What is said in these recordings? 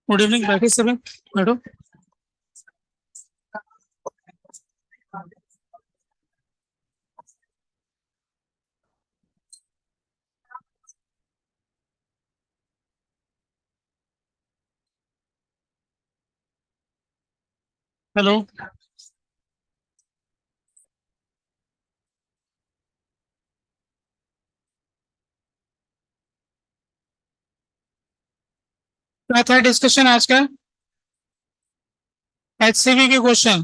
Good evening बैठे सभी बैठो। हेलो। क्या था डिस्कशन आज का? एचसीवी के क्वेश्चन।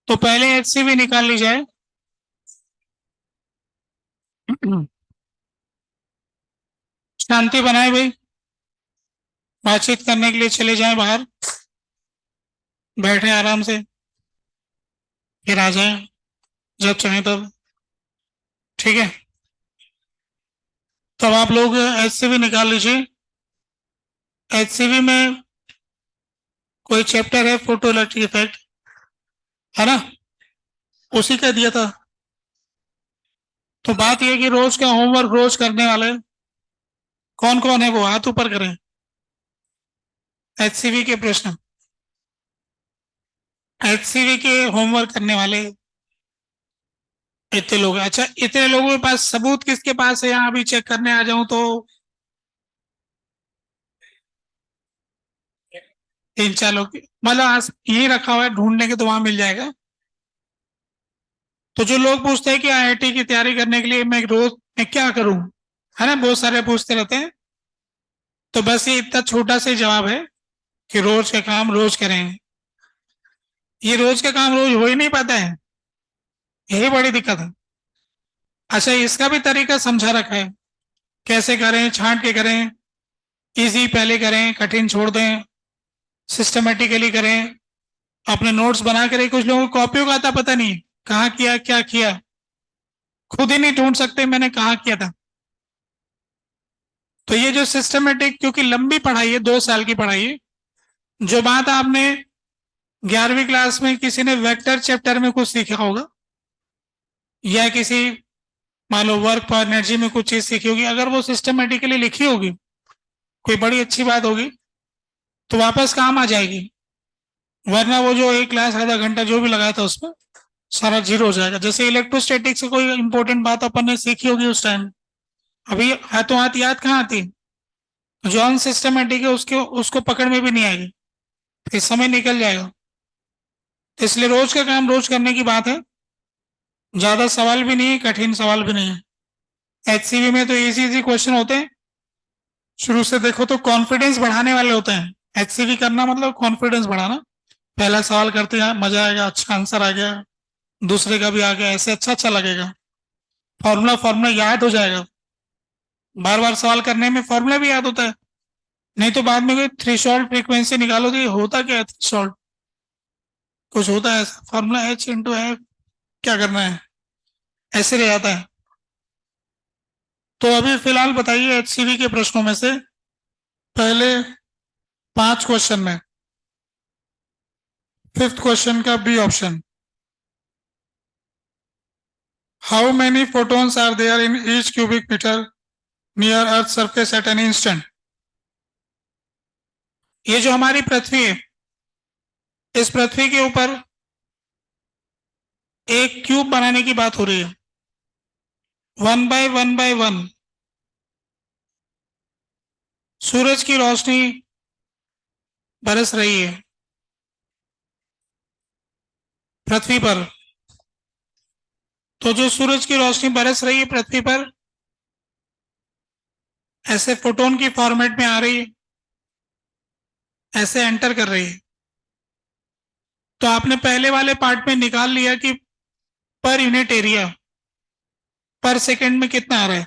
तो पहले एचसीवी निकाल ली जाए। शांति बनाए भाई। बातचीत करने के लिए चले जाएं बाहर। बैठे आराम से, फिर आ जाएं जब चाहें तब। ठीक है। तब आप लोग एचसीवी निकाल लीजिए। एचसीवी में कोई चैप्टर है फोटो इलेक्ट्रिक इफेक्ट, है ना? उसी का दिया था। तो बात यह कि रोज का होमवर्क रोज करने वाले कौन कौन है वो हाथ ऊपर करें। एचसीवी के प्रश्न, एचसीवी के होमवर्क करने वाले इतने लोग। अच्छा, इतने लोगों के पास सबूत किसके पास है? यहाँ अभी चेक करने आ जाऊं तो 3-4 लोग, मतलब आज यही रखा हुआ है, ढूंढने के तो वहां मिल जाएगा। तो जो लोग पूछते हैं कि आईआईटी की तैयारी करने के लिए मैं क्या करूं, है ना, बहुत सारे पूछते रहते हैं। तो बस ये इतना छोटा सा जवाब है कि रोज का काम रोज करें। ये रोज का काम रोज हो ही नहीं पाता है, यही बड़ी दिक्कत है। अच्छा, इसका भी तरीका समझा रखा है, कैसे करें, छांट के करें, इजी पहले करें, कठिन छोड़ दें, सिस्टमेटिकली करें, अपने नोट्स बना कर। कुछ लोगों को कॉपियों का आता पता नहीं कहाँ किया क्या किया, खुद ही नहीं ढूंढ सकते मैंने कहाँ किया था। तो ये जो सिस्टमेटिक, क्योंकि लंबी पढ़ाई है, 2 साल की पढ़ाई है। जो बात आपने 11वीं क्लास में किसी ने वेक्टर चैप्टर में कुछ सीखा होगा, या किसी मान लो वर्क फॉर एनर्जी में कुछ चीज सीखी होगी, अगर वो सिस्टमेटिकली लिखी होगी, कोई बड़ी अच्छी बात होगी, तो वापस काम आ जाएगी। वरना वो जो एक क्लास आधा घंटा जो भी लगाया था उसमें सारा जीरो हो जाएगा। जैसे इलेक्ट्रोस्टैटिक से कोई इंपॉर्टेंट बात अपन ने सीखी होगी उस टाइम, अभी हाथों हाथ याद कहाँ आती? जो अनसिस्टमेटिक है उसके उसको पकड़ में भी नहीं आएगी, फिर समय निकल जाएगा। तो इसलिए रोज का काम रोज करने की बात है। ज्यादा सवाल भी नहीं है, कठिन सवाल भी नहीं है। एचसीवी में तो इजी इजी क्वेश्चन होते हैं। शुरू से देखो तो कॉन्फिडेंस बढ़ाने वाले होते हैं। एचसीवी करना मतलब कॉन्फिडेंस बढ़ाना। पहला सवाल करते हैं, मजा आएगा, अच्छा आंसर आ गया, दूसरे का भी आ गया, ऐसे अच्छा अच्छा लगेगा, फॉर्मूला फॉर्मूला याद हो जाएगा। बार बार सवाल करने में फॉर्मूला भी याद होता है। नहीं तो बाद में कोई थ्रेशोल्ड फ्रीक्वेंसी निकालो तो ये होता क्या है थ्रेशोल्ड, कुछ होता है ऐसा फॉर्मूला एच इंटू एफ, क्या करना है, ऐसे रह जाता है। तो अभी फिलहाल बताइए एचसीवी के प्रश्नों में से पहले 5 क्वेश्चन में, फिफ्थ क्वेश्चन का B option, how many photons are there in each cubic metre near earth surface at an instant. ये जो हमारी पृथ्वी है, इस पृथ्वी के ऊपर एक क्यूब बनाने की बात हो रही है। 1 बाय 1 बाय 1 सूरज की रोशनी बरस रही है पृथ्वी पर। तो जो सूरज की रोशनी बरस रही है पृथ्वी पर, ऐसे फोटोन की फॉर्मेट में आ रही है, ऐसे एंटर कर रही है। तो आपने पहले वाले पार्ट में निकाल लिया कि पर यूनिट एरिया पर सेकंड में कितना आ रहा है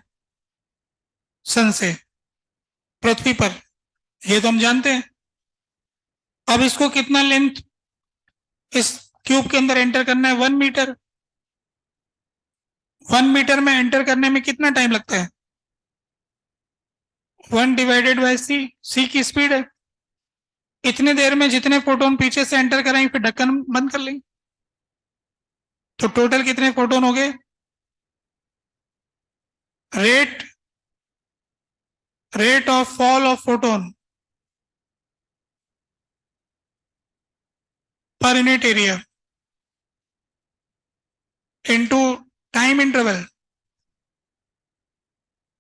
सन से पृथ्वी पर, ये तो हम जानते हैं। अब इसको कितना लेंथ इस क्यूब के अंदर एंटर करना है? 1 मीटर। 1 मीटर में एंटर करने में कितना टाइम लगता है? 1 डिवाइडेड बाय सी, सी की स्पीड है। इतने देर में जितने फोटोन पीछे से एंटर करेंगे फिर ढक्कन बंद कर लेंगे। तो टोटल कितने फोटोन हो गए? Rate rate of fall of photon per unit area into time interval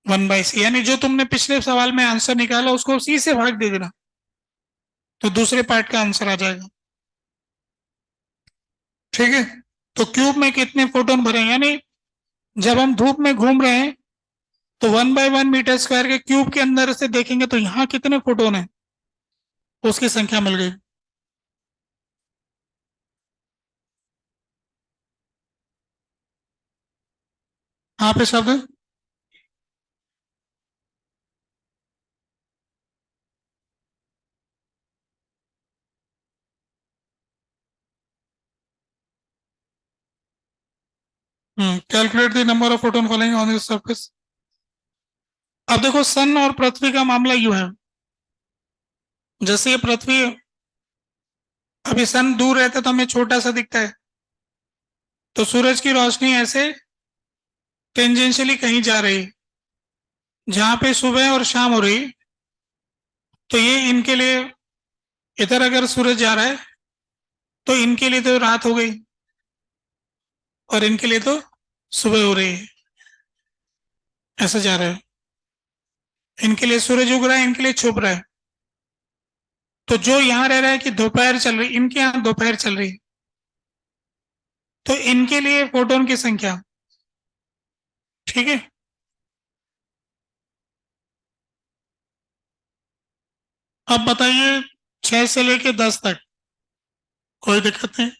1/c, यानी जो तुमने पिछले सवाल में आंसर निकाला उसको सी से भाग दे देना, तो दूसरे पार्ट का आंसर आ जाएगा। ठीक है, तो क्यूब में कितने फोटोन भरे, यानी जब हम धूप में घूम रहे हैं तो 1/1 मीटर स्क्वायर के क्यूब के अंदर से देखेंगे तो यहां कितने फोटोन है, उसकी संख्या मिल गई। यहाँ पे शब्द calculate the number of photon following on the surface. अब देखो सन और पृथ्वी का मामला यूं है, जैसे ये पृथ्वी, अभी सन दूर रहता है तो हमें छोटा सा दिखता है, तो सूरज की रोशनी ऐसे टेंजेंशियली कहीं जा रही है, जहां पे सुबह और शाम हो रही, तो ये इनके लिए, इधर अगर सूरज जा रहा है तो इनके लिए तो रात हो गई और इनके लिए तो सुबह हो रही है, ऐसा जा रहा है। इनके लिए सूरज उग रहा है, इनके लिए छुप रहा है। तो जो यहां रह रहा है कि दोपहर चल रही, इनके यहां दोपहर चल रही, तो इनके लिए फोटोन की संख्या, ठीक है। अब बताइए 6 से लेके 10 तक कोई दिक्कत नहीं,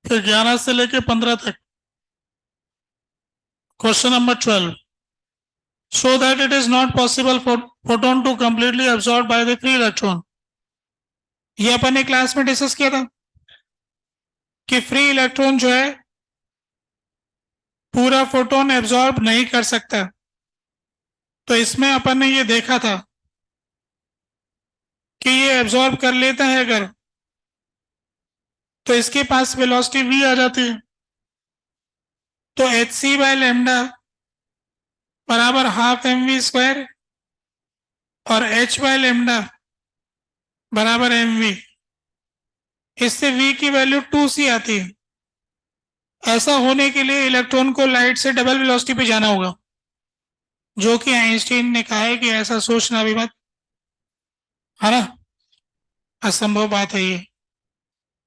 फिर 11 से लेके 15 तक। Question number 12, show that it is not possible for photon to completely absorbed by the free electron। ये अपन ने क्लास में डिस्कस किया था कि फ्री इलेक्ट्रॉन जो है पूरा फोटोन एब्जॉर्ब नहीं कर सकता, तो इसमें अपन ने ये देखा था कि ये एब्जॉर्ब कर लेता है अगर, तो इसके पास वेलोसिटी v आ जाती है, तो hc/λ बराबर हाफ mv² और h/λ बराबर mv, इससे v की वैल्यू 2c आती है। ऐसा होने के लिए इलेक्ट्रॉन को लाइट से डबल वेलोसिटी पे जाना होगा, जो कि आइंस्टीन ने कहा है कि ऐसा सोचना भी मत, है ना, असंभव बात है ये,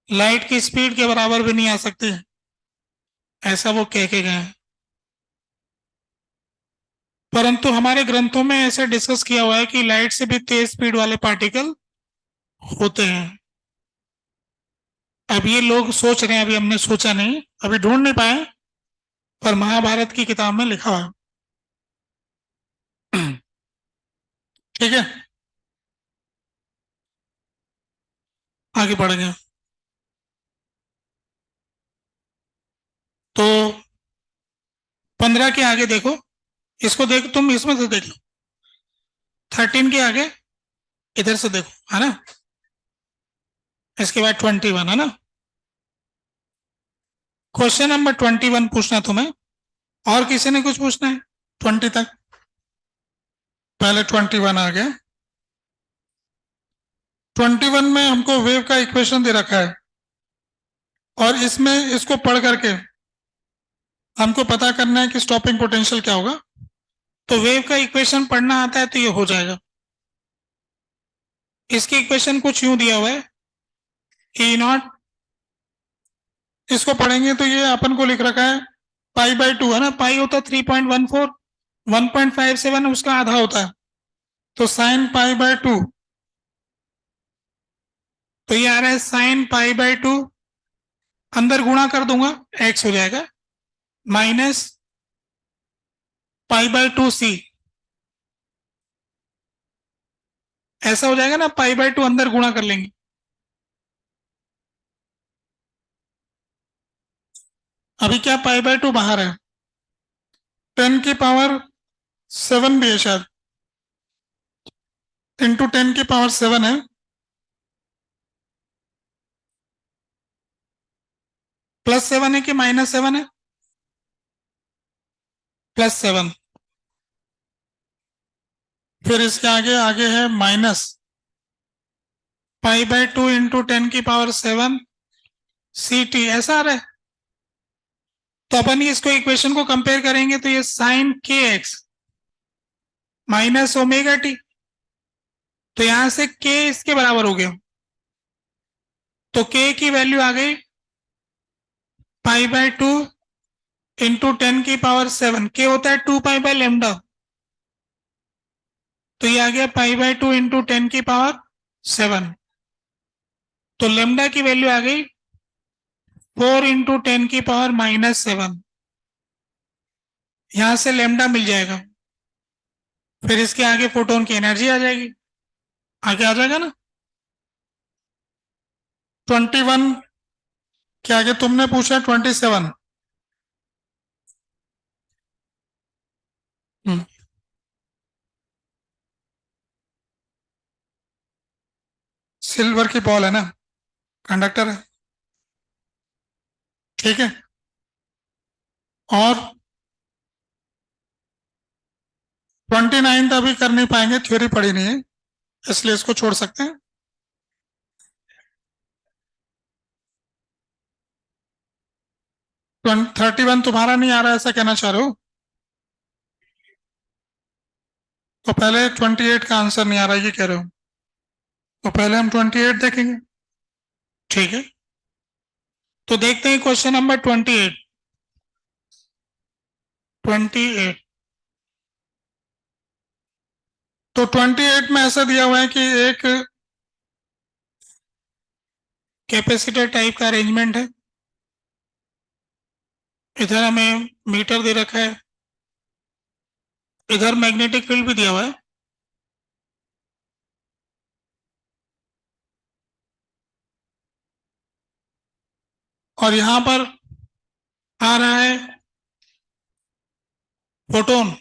लाइट की स्पीड के बराबर भी नहीं आ सकती, ऐसा वो कह के गए हैं। परंतु हमारे ग्रंथों में ऐसे डिस्कस किया हुआ है कि लाइट से भी तेज स्पीड वाले पार्टिकल होते हैं। अब ये लोग सोच रहे हैं, अभी हमने सोचा नहीं, अभी ढूंढ नहीं पाए, पर महाभारत की किताब में लिखा हुआ है। ठीक है, आगे बढ़ेंगे। तो 15 के आगे देखो, इसको देख, तुम इसमें से देख लो, 13 के आगे इधर से देखो, है ना, इसके बाद 21, है ना। क्वेश्चन नंबर 21 पूछना तुम्हें, और किसी ने कुछ पूछना है 20 तक? पहले 21 आ गया। 21 में हमको वेव का इक्वेशन दे रखा है, और इसमें इसको पढ़ करके हमको पता करना है कि स्टॉपिंग पोटेंशियल क्या होगा। तो वेव का इक्वेशन पढ़ना आता है तो ये हो जाएगा। इसकी इक्वेशन कुछ यूं दिया हुआ है, E0, इसको पढ़ेंगे तो ये अपन को लिख रखा है π/2, है ना, पाई होता है 3.14, 1.57 उसका आधा होता है, तो साइन π/2, तो ये आ रहा है साइन π/2, अंदर गुणा कर दूंगा x हो जाएगा, माइनस π/2c, ऐसा हो जाएगा ना, π/2 अंदर गुणा कर लेंगे। अभी क्या π/2 बाहर है, 10⁻7 भी है शायद, इंटू 10⁻7 है, +7 है कि -7 है, +7, फिर इसके आगे आगे है माइनस π/2 इंटू 10⁻⁷ CT, ऐसा आ रहा है। तो अपन इसको इक्वेशन को कंपेयर करेंगे तो ये sin kx minus omega T, तो यहां से k इसके बराबर हो गया, तो k की वैल्यू आ गई π/2 इंटू 10⁻⁷, k होता है 2π/λ, तो ये आ गया π/2 इंटू 10⁻⁷, तो लेमडा की वैल्यू आ गई 4 इंटू 10⁻⁻⁷, यहां से लेमडा मिल जाएगा। फिर इसके आगे फोटोन की एनर्जी आ जाएगी, आगे आ जाएगा ना। 21 के आगे तुमने पूछा 27। सिल्वर की बॉल है ना, कंडक्टर है, ठीक है। और 29 अभी कर नहीं पाएंगे, थ्योरी पड़ी नहीं है, इसलिए इसको छोड़ सकते हैं। 31 तुम्हारा नहीं आ रहा, ऐसा कहना चाह रहे हो? तो पहले 28 का आंसर नहीं आ रहा, ये कह रहे हो? तो पहले हम 28 देखेंगे, ठीक है। तो देखते हैं क्वेश्चन नंबर 28। तो 28 में ऐसा दिया हुआ है कि एक कैपेसिटर टाइप का अरेंजमेंट है, इधर हमें मीटर दे रखा है, इधर मैग्नेटिक फील्ड भी दिया हुआ है, और यहां पर आ रहा है फोटोन।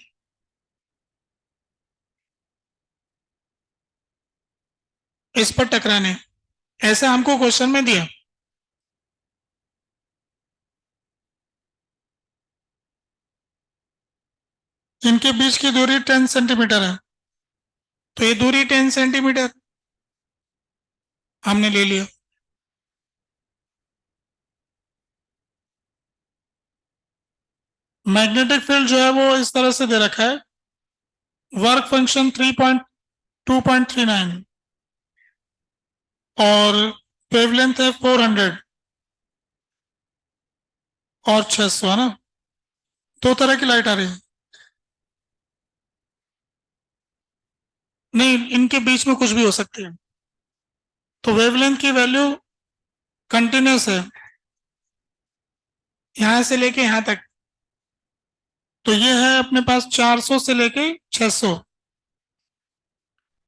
इस पर टकराने, ऐसा हमको क्वेश्चन में दिया। इनके बीच की दूरी 10 सेंटीमीटर है, तो ये दूरी 10 सेंटीमीटर हमने ले लिया। मैग्नेटिक फील्ड जो है वो इस तरह से दे रखा है, वर्क फंक्शन 3.2.39 और वेवलेंथ है 400 और 600, है ना। दो तरह की लाइट आ रही है, नहीं इनके बीच में कुछ भी हो सकती है। तो वेवलेंथ की वैल्यू कंटिन्यूस है, यहां से लेके यहां तक, तो ये है अपने पास 400 से लेके 600,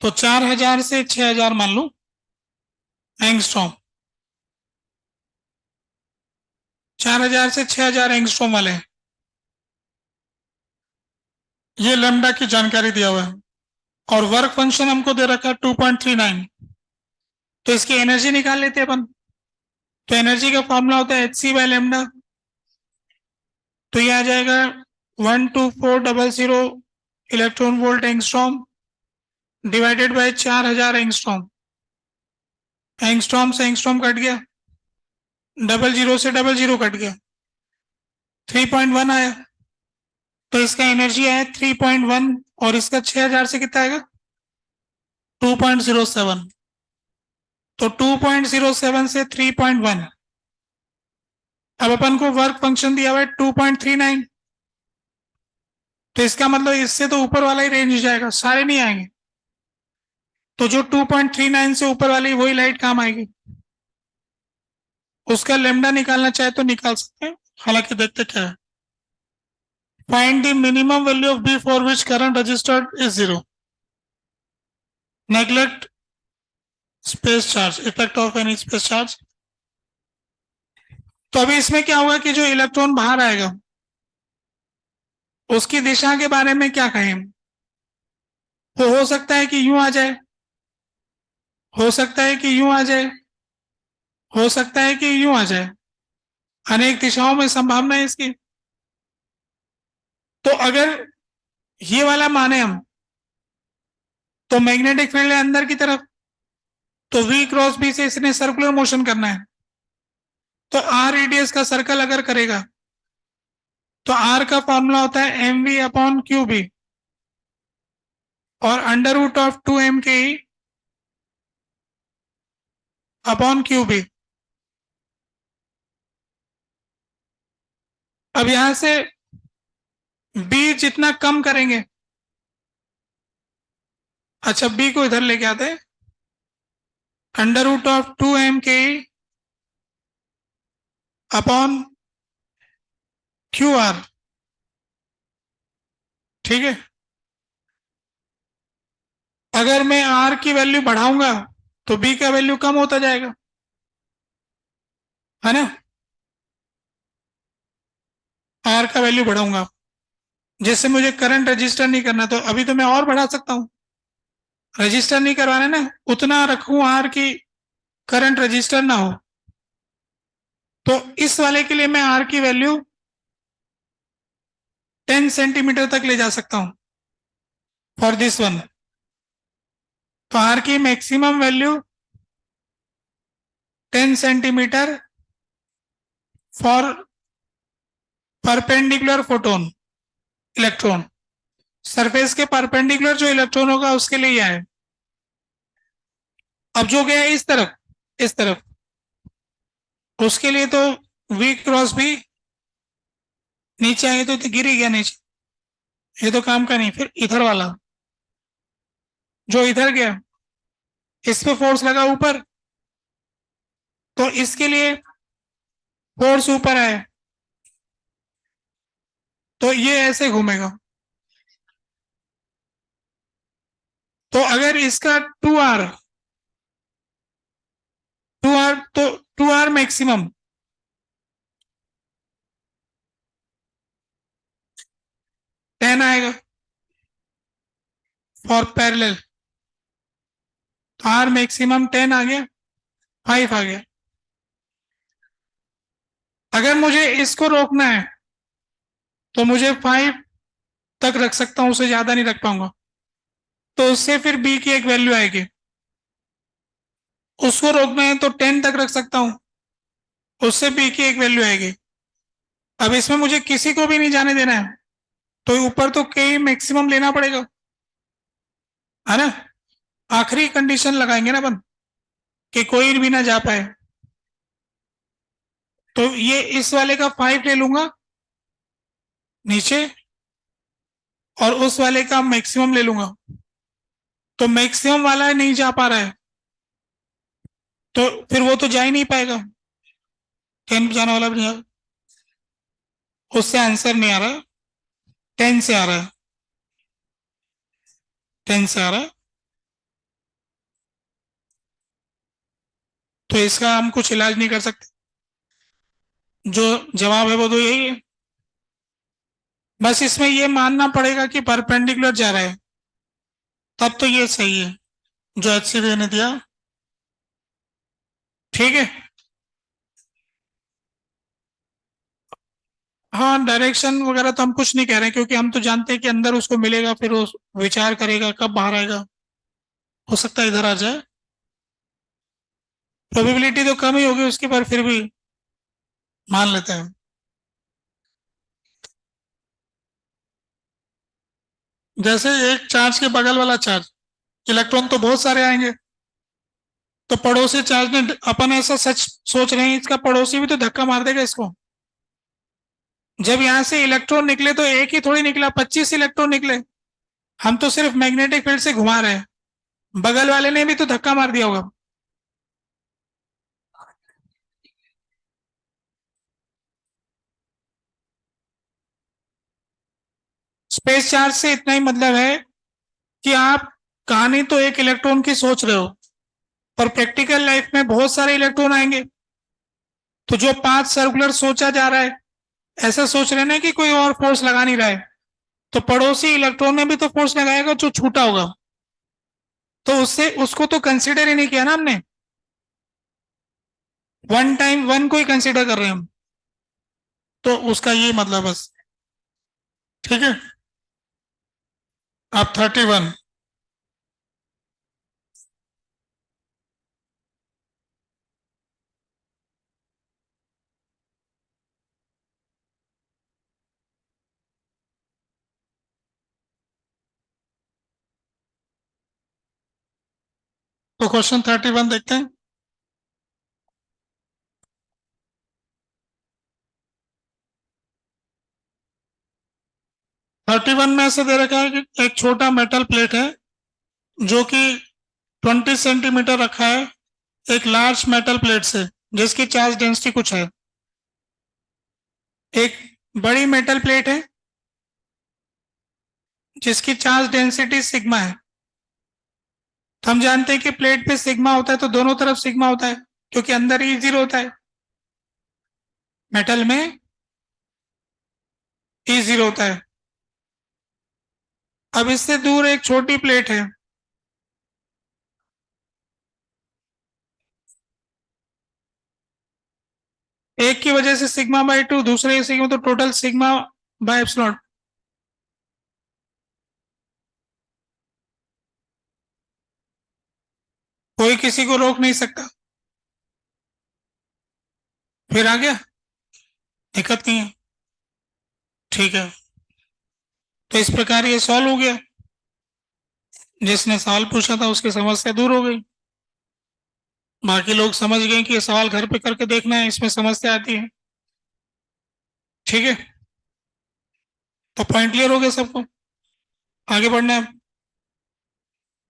तो 4000 से 6000 मान लो एंगस्ट्रॉम, 4000 से 6000 एंगस्ट्रॉम वाले हैं। ये लैम्डा की जानकारी दिया हुआ है, और वर्क फंक्शन हमको दे रखा है 2.39, तो इसकी एनर्जी निकाल लेते हैं अपन। तो एनर्जी का फॉर्मूला होता है hc/λ, तो ये आ जाएगा 12400 electron volt angstrom divided by 4000 angstrom, angstrom से एंगस्ट्रॉम कट गया, 00 से 00 कट गया, 3.1 आया, तो इसका एनर्जी आया 3.1, और इसका 6000 से कितना आएगा 2.07, तो 2.07 से 3.1। अब अपन को वर्क फंक्शन दिया हुआ है 2.39, तो इसका मतलब इससे तो ऊपर वाला ही रेंज जाएगा, सारे नहीं आएंगे, तो जो 2.39 से ऊपर वाली वही लाइट काम आएगी। उसका लेमडा निकालना चाहे तो निकाल सकते हैं, हालांकि देखते क्या है। Find the minimum value of B for which current registered is 0, neglect space charge, effect of any space charge. तो अभी इसमें क्या होगा कि जो इलेक्ट्रॉन बाहर आएगा उसकी दिशा के बारे में क्या कहें, वो हो सकता है कि यूं आ जाए, हो सकता है कि यूं आ जाए, हो सकता है कि यूं आ जाए, अनेक दिशाओं में संभावना है इसकी। तो अगर ये वाला माने हम, तो मैग्नेटिक फील्ड है अंदर की तरफ, तो V क्रॉस B से इसने सर्कुलर मोशन करना है, तो R रेडियस का सर्कल अगर करेगा तो R का फॉर्मूला होता है mv अपॉन QB और under root of 2m upon QB। अब यहां से B जितना कम करेंगे, अच्छा B को इधर लेके आते हैं, under root of 2m upon QR, ठीक है। अगर मैं R की वैल्यू बढ़ाऊंगा तो B का वैल्यू कम होता जाएगा, है ना। R का वैल्यू बढ़ाऊंगा, जैसे मुझे करंट रजिस्टर नहीं करना, तो अभी तो मैं और बढ़ा सकता हूं, रजिस्टर नहीं करवाना ना, उतना रखूं R की करंट रजिस्टर ना हो। तो इस वाले के लिए मैं R की वैल्यू 10 सेंटीमीटर तक ले जा सकता हूं फॉर दिस वन। तो R की maximum value 10 centimetre for perpendicular photon electron, surface के परपेंडिकुलर जो इलेक्ट्रॉन होगा उसके लिए यह है। अब जो गया इस तरफ, इस तरफ, उसके लिए तो V क्रॉस भी नीचे आए तो गिर ही गया नीचे, ये तो काम का नहीं। फिर इधर वाला जो इधर गया, इस पे फोर्स लगा ऊपर, तो इसके लिए फोर्स ऊपर है, तो ये ऐसे घूमेगा। तो अगर इसका 2R, 2R तो 2R मैक्सिमम, टेन आएगा फॉर पैरेलल, तो R मैक्सिमम 10 आ गया, 5 आ गया। अगर मुझे इसको रोकना है तो मुझे 5 तक रख सकता हूं, उससे ज्यादा नहीं रख पाऊंगा। तो उससे फिर B की एक वैल्यू आएगी, उसको रोकना है तो 10 तक रख सकता हूं, उससे B की एक वैल्यू आएगी। अब इसमें मुझे किसी को भी नहीं जाने देना है, तो ऊपर तो K मैक्सिमम लेना पड़ेगा, है ना। आखिरी कंडीशन लगाएंगे ना अपन कि कोई भी ना जा पाए, तो ये इस वाले का 5 ले लूंगा नीचे, और उस वाले का मैक्सिमम ले लूंगा। तो मैक्सिमम वाला नहीं जा पा रहा है, तो फिर वो तो जा ही नहीं पाएगा, 10 पे जाने वाला भी नहीं आ, उससे आंसर नहीं आ रहा, 10 से आ रहा है, 10 से आ रहा है। तो इसका हम कुछ इलाज नहीं कर सकते, जो जवाब है वो तो यही है। बस इसमें ये मानना पड़ेगा कि परपेंडिकुलर जा रहा है, तब तो ये सही है जो HCD ने दिया, ठीक है। हाँ, डायरेक्शन वगैरह तो हम कुछ नहीं कह रहे हैं, क्योंकि हम तो जानते हैं कि अंदर उसको मिलेगा, फिर वो विचार करेगा कब बाहर आएगा, हो सकता है इधर आ जाए, प्रोबेबिलिटी तो कम ही होगी उसकी, पर फिर भी मान लेते हैं। जैसे एक चार्ज के बगल वाला चार्ज, इलेक्ट्रॉन तो बहुत सारे आएंगे, तो पड़ोसी चार्ज ने, अपन ऐसा सच सोच रहे हैं इसका पड़ोसी भी तो धक्का मार देगा इसको। जब यहां से इलेक्ट्रॉन निकले तो एक ही थोड़ी निकला, 25 इलेक्ट्रॉन निकले, हम तो सिर्फ मैग्नेटिक फील्ड से घुमा रहे हैं, बगल वाले ने भी तो धक्का मार दिया होगा। स्पेस चार्ज से इतना ही मतलब है कि आप कहानी तो एक इलेक्ट्रॉन की सोच रहे हो, पर प्रैक्टिकल लाइफ में बहुत सारे इलेक्ट्रॉन आएंगे, तो जो पांच सर्कुलर सोचा जा रहा है, ऐसा सोच रहे ना कि कोई और फोर्स लगा नहीं रहा है, तो पड़ोसी इलेक्ट्रॉन ने भी तो फोर्स लगाएगा जो छूटा होगा, तो उससे उसको तो कंसिडर ही नहीं किया ना हमने, वन टाइम वन को ही कंसिडर कर रहे हैं हम, तो उसका ये मतलब बस, ठीक है। अब 31, तो क्वेश्चन 31 देखते हैं। थर्टी वन में ऐसे दे रखा है कि एक छोटा मेटल प्लेट है जो कि 20 सेंटीमीटर रखा है एक लार्ज मेटल प्लेट से, जिसकी चार्ज डेंसिटी कुछ है। एक बड़ी मेटल प्लेट है जिसकी चार्ज डेंसिटी सिग्मा है। तो हम जानते हैं कि प्लेट पे सिग्मा होता है तो दोनों तरफ सिग्मा होता है, क्योंकि अंदर ई जीरो होता है, मेटल में ई जीरो होता है। अब इससे दूर एक छोटी प्लेट है, एक की वजह से सिग्मा बाई टू, दूसरे सिग्मा, तो टोटल सिग्मा बाय एप्सिलॉन। कोई किसी को रोक नहीं सकता। फिर आ गया, दिक्कत नहीं है। ठीक है, तो इस प्रकार ये सॉल्व हो गया। जिसने सवाल पूछा था उसकी समस्या दूर हो गई। बाकी लोग समझ गए कि ये सवाल घर पे करके देखना है, इसमें समस्या आती है। ठीक है, तो पॉइंट क्लियर हो गया सबको। आगे बढ़ना है,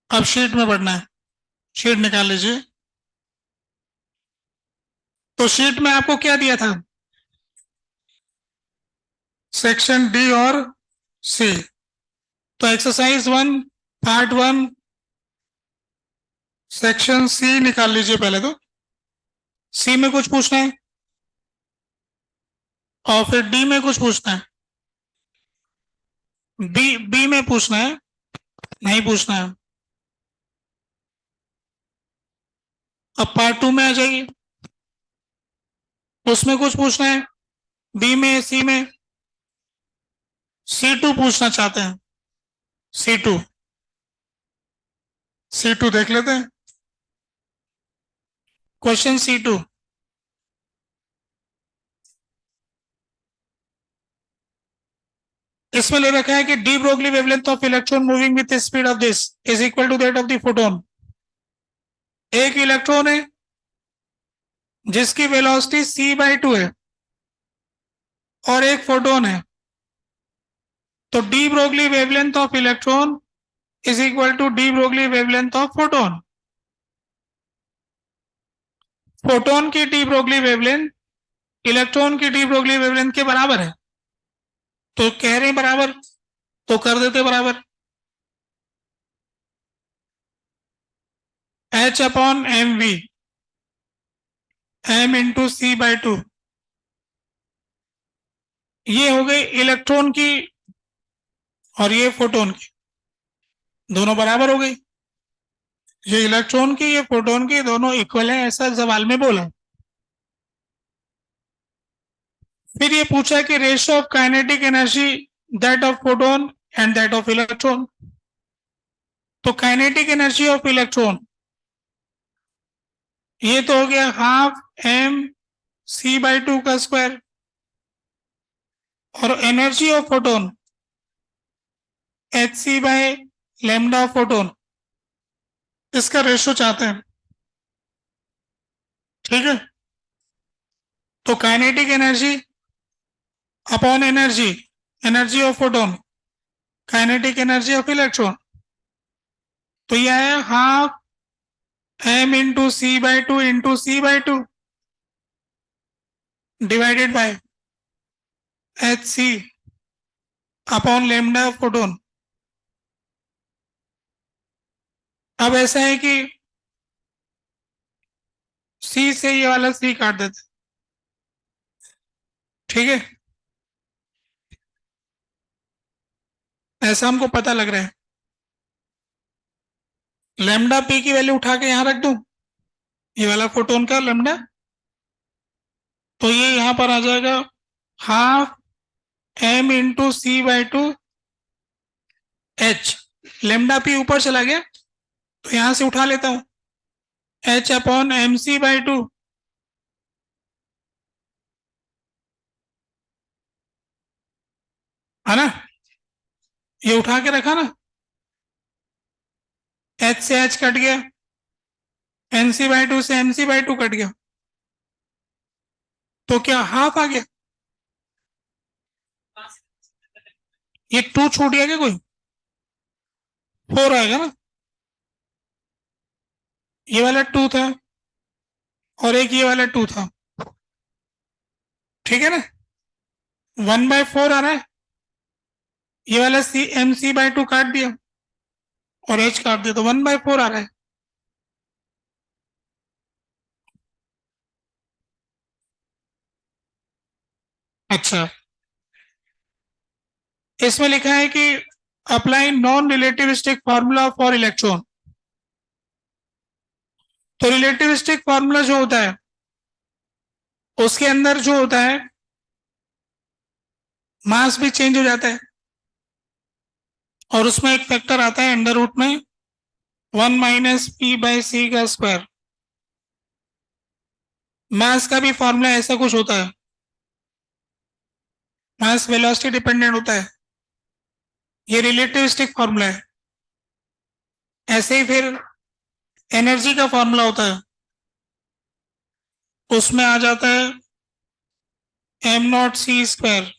अब शीट में बढ़ना है। शीट निकाल लीजिए। तो शीट में आपको क्या दिया था? सेक्शन डी और सी। तो एक्सरसाइज 1 पार्ट 1 सेक्शन सी निकाल लीजिए पहले तो। सी में कुछ पूछना है और फिर डी में कुछ पूछना है। बी में पूछना है, नहीं पूछना है। अब पार्ट 2 में आ जाइए, उसमें कुछ पूछना है। बी में, सी में। C2 पूछना चाहते हैं। C2, C2 देख लेते हैं। क्वेश्चन C2, इसमें ले रखा है कि de Broglie wavelength of electron moving with speed of this is equal to that of the photon. एक इलेक्ट्रॉन है जिसकी वेलोसिटी c/2 है और एक फोटोन है, तो de Broglie wavelength of electron is equal to de Broglie wavelength of photon. Photon की de Broglie wavelength electron की डी ब्रोगली वेवलेंथ के बराबर है, तो कह रहे हैं बराबर, तो कर देते बराबर। H/mv, m इंटू c/2, ये हो गई इलेक्ट्रॉन की और ये फोटोन की, दोनों बराबर हो गई। ये इलेक्ट्रॉन की, ये फोटोन की, दोनों इक्वल है, ऐसा सवाल में बोला। फिर ये पूछा कि ratio of kinetic energy that of photon and that of electron. तो काइनेटिक एनर्जी ऑफ इलेक्ट्रॉन ये तो हो गया हाफ एम c/2 का स्क्वायर, और energy of photon hc/λ photon, इसका रेशियो चाहते हैं। ठीक है, तो kinetic energy upon energy, energy of photon, kinetic energy of electron, तो यह है half m into c/2 divided by hc upon lambda photon. अब ऐसा है कि c से ये वाला c काट देते। ठीक है, ऐसा हमको पता लग रहा है। लैम्डा p की वैल्यू उठा के यहां रख दूं, ये वाला फोटोन का लैम्डा, तो ये यहां पर आ जाएगा half m into c/2 h। Lambda p ऊपर चला गया तो यहां से उठा लेता हूं, h/mc/2, है ना। ये उठा के रखा ना, h से h कट गया, NC/2 से MC/2 कट गया, तो क्या हाफ आ गया? ये 2 छूट गया क्या कोई? 4 आएगा ना, ये वाला 2 था और एक ये वाला 2 था, ठीक है ना। 1/4 आ रहा है, ये वाला MC/2 काट दिया और H काट दिया, तो 1/4 आ रहा है। अच्छा, इसमें लिखा है कि apply non relativistic formula for electron. तो रिलेटिविस्टिक फॉर्मूला जो होता है उसके अंदर जो होता है मास भी चेंज हो जाता है, और उसमें एक फैक्टर आता है अंडर रूट में 1 - p/c का स्क्वायर। मास का भी फॉर्मूला ऐसा कुछ होता है, मास वेलोसिटी डिपेंडेंट होता है, ये रिलेटिविस्टिक फॉर्मूला है। ऐसे ही फिर एनर्जी का फॉर्मूला होता है, उसमें आ जाता है m0c²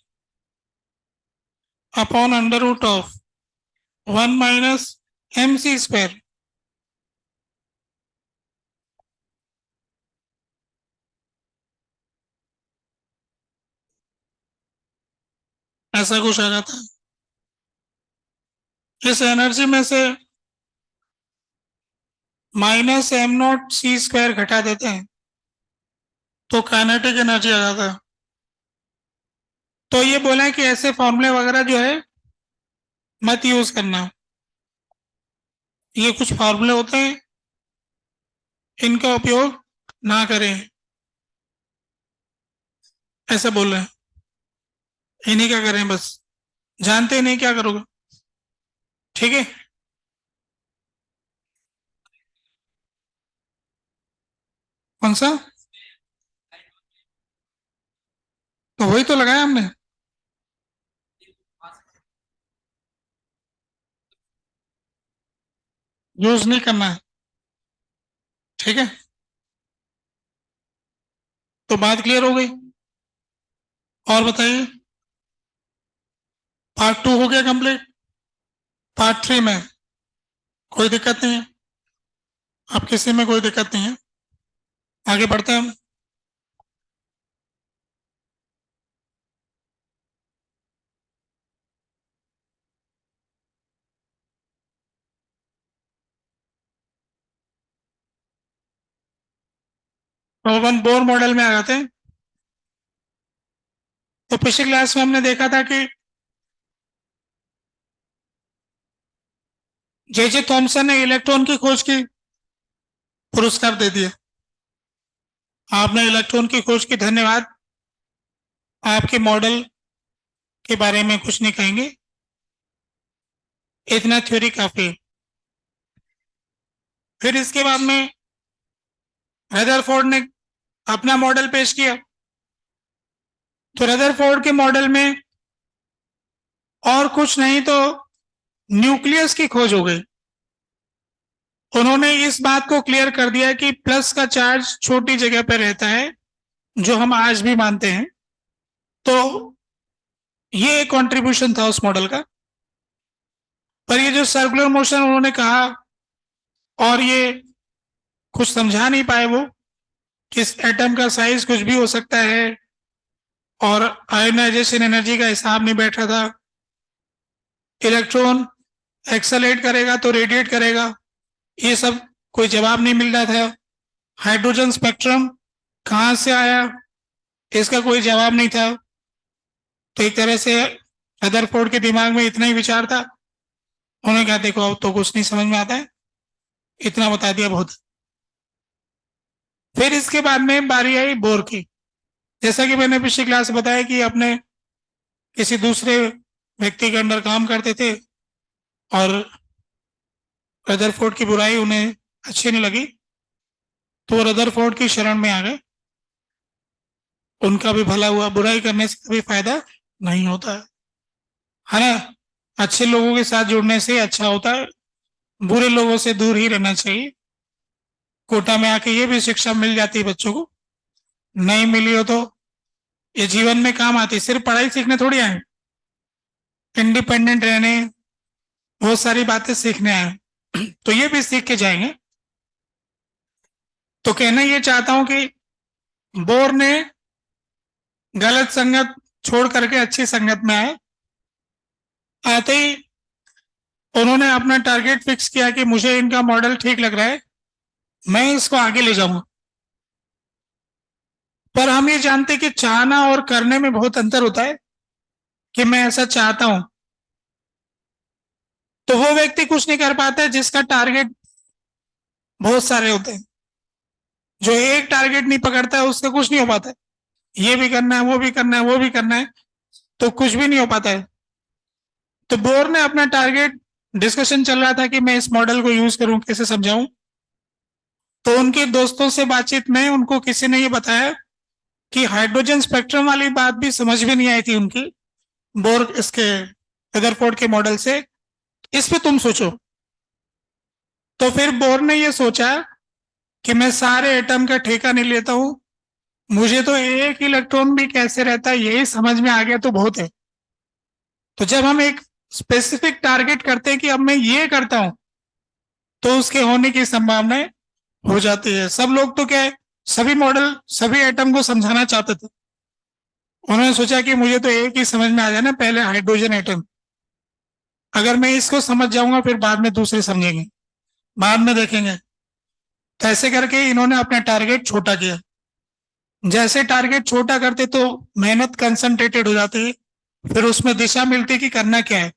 upon under root of 1 - mc²। ऐसा कुछ आ जाता है। इस एनर्जी में से -m0c² घटा देते हैं तो काइनेटिक एनर्जी आ जाता है। तो ये बोला है कि ऐसे फॉर्मूले वगैरह जो है मत यूज करना, ये कुछ फॉर्मूले होते हैं इनका उपयोग ना करें, ऐसा बोल रहे हैं। इन्हीं क्या करें, बस जानते नहीं क्या करोगे, ठीक है। कौन सा? तो वही तो लगाया हमने। यूज नहीं करना है, ठीक है। तो बात क्लियर हो गई। और बताइए, पार्ट 2 हो गया कंप्लीट। पार्ट 3 में कोई दिक्कत नहीं है, अब किसी में कोई दिक्कत नहीं है, आगे बढ़ते हैं हम। तो अपन बोर मॉडल में आ जाते हैं। तो पिछली क्लास में हमने देखा था कि जे थॉमसन ने इलेक्ट्रॉन की खोज की, पुरस्कार दे दिया। आपने इलेक्ट्रॉन की खोज की, धन्यवाद। आपके मॉडल के बारे में कुछ नहीं कहेंगे, इतना थ्योरी काफी। फिर इसके बाद में रदरफोर्ड ने अपना मॉडल पेश किया। तो रदरफोर्ड के मॉडल में और कुछ नहीं तो न्यूक्लियस की खोज हो गई। उन्होंने इस बात को क्लियर कर दिया कि प्लस का चार्ज छोटी जगह पर रहता है, जो हम आज भी मानते हैं। तो ये एक कंट्रीब्यूशन था उस मॉडल का। पर ये जो सर्कुलर मोशन उन्होंने कहा, और ये कुछ समझा नहीं पाए वो, कि इस एटम का साइज कुछ भी हो सकता है, और आयोनाइजेशन एनर्जी का हिसाब नहीं बैठ रहा था। इलेक्ट्रॉन एक्सेलरेट करेगा तो रेडिएट करेगा, ये सब कोई जवाब नहीं मिल रहा था। हाइड्रोजन स्पेक्ट्रम कहाँ से आया, इसका कोई जवाब नहीं था। तो एक तरह से रदरफोर्ड के दिमाग में इतना ही विचार था, उन्होंने कहा देखो अब तो कुछ नहीं समझ में आता है, इतना बता दिया बहुत। फिर इसके बाद में बारी आई बोर की। जैसा कि मैंने पिछली क्लास में बताया कि अपने किसी दूसरे व्यक्ति के अंडर काम करते थे, और रदरफोर्ड की बुराई उन्हें अच्छी नहीं लगी, तो वो रदरफोर्ड की शरण में आ गए। उनका भी भला हुआ, बुराई करने से कभी फायदा नहीं होता है ना। अच्छे लोगों के साथ जुड़ने से अच्छा होता है, बुरे लोगों से दूर ही रहना चाहिए। कोटा में आके ये भी शिक्षा मिल जाती है बच्चों को, नहीं मिली हो तो ये जीवन में काम आती है। सिर्फ पढ़ाई सीखने थोड़ी आए, इंडिपेंडेंट रहने, बहुत सारी बातें सीखने आए, तो ये भी सीख के जाएंगे। तो कहना ये चाहता हूं कि बोर ने गलत संगत छोड़ करके अच्छी संगत में आए। आते ही उन्होंने अपना टारगेट फिक्स किया कि मुझे इनका मॉडल ठीक लग रहा है, मैं इसको आगे ले जाऊंगा। पर हम ये जानते कि चाहना और करने में बहुत अंतर होता है, कि मैं ऐसा चाहता हूं तो वो व्यक्ति कुछ नहीं कर पाता है जिसका टारगेट बहुत सारे होते हैं। जो एक टारगेट नहीं पकड़ता है उसका कुछ नहीं हो पाता है, ये भी करना है, वो भी करना है, वो भी करना है, तो कुछ भी नहीं हो पाता है। तो बोर ने अपना टारगेट, डिस्कशन चल रहा था कि मैं इस मॉडल को यूज करूं, कैसे समझाऊं। तो उनके दोस्तों से बातचीत में उनको किसी ने ये बताया कि हाइड्रोजन स्पेक्ट्रम वाली बात भी समझ में नहीं आई थी उनकी, बोर इसके रदरफोर्ड के मॉडल से, इस पे तुम सोचो। तो फिर बोर ने ये सोचा कि मैं सारे एटम का ठेका नहीं लेता हूं, मुझे तो एक इलेक्ट्रॉन भी कैसे रहता है यही समझ में आ गया तो बहुत है। तो जब हम एक स्पेसिफिक टारगेट करते हैं कि अब मैं ये करता हूं, तो उसके होने की संभावनाएं हो जाती है। सब लोग तो क्या है, सभी मॉडल सभी एटम को समझाना चाहते थे। उन्होंने सोचा कि मुझे तो एक ही समझ में आ जाए ना, पहले हाइड्रोजन एटम, अगर मैं इसको समझ जाऊंगा फिर बाद में दूसरे समझेंगे, बाद में देखेंगे। तो ऐसे करके इन्होंने अपना टारगेट छोटा किया। जैसे टारगेट छोटा करते तो मेहनत कंसंट्रेटेड हो जाती है, फिर उसमें दिशा मिलती कि करना क्या है।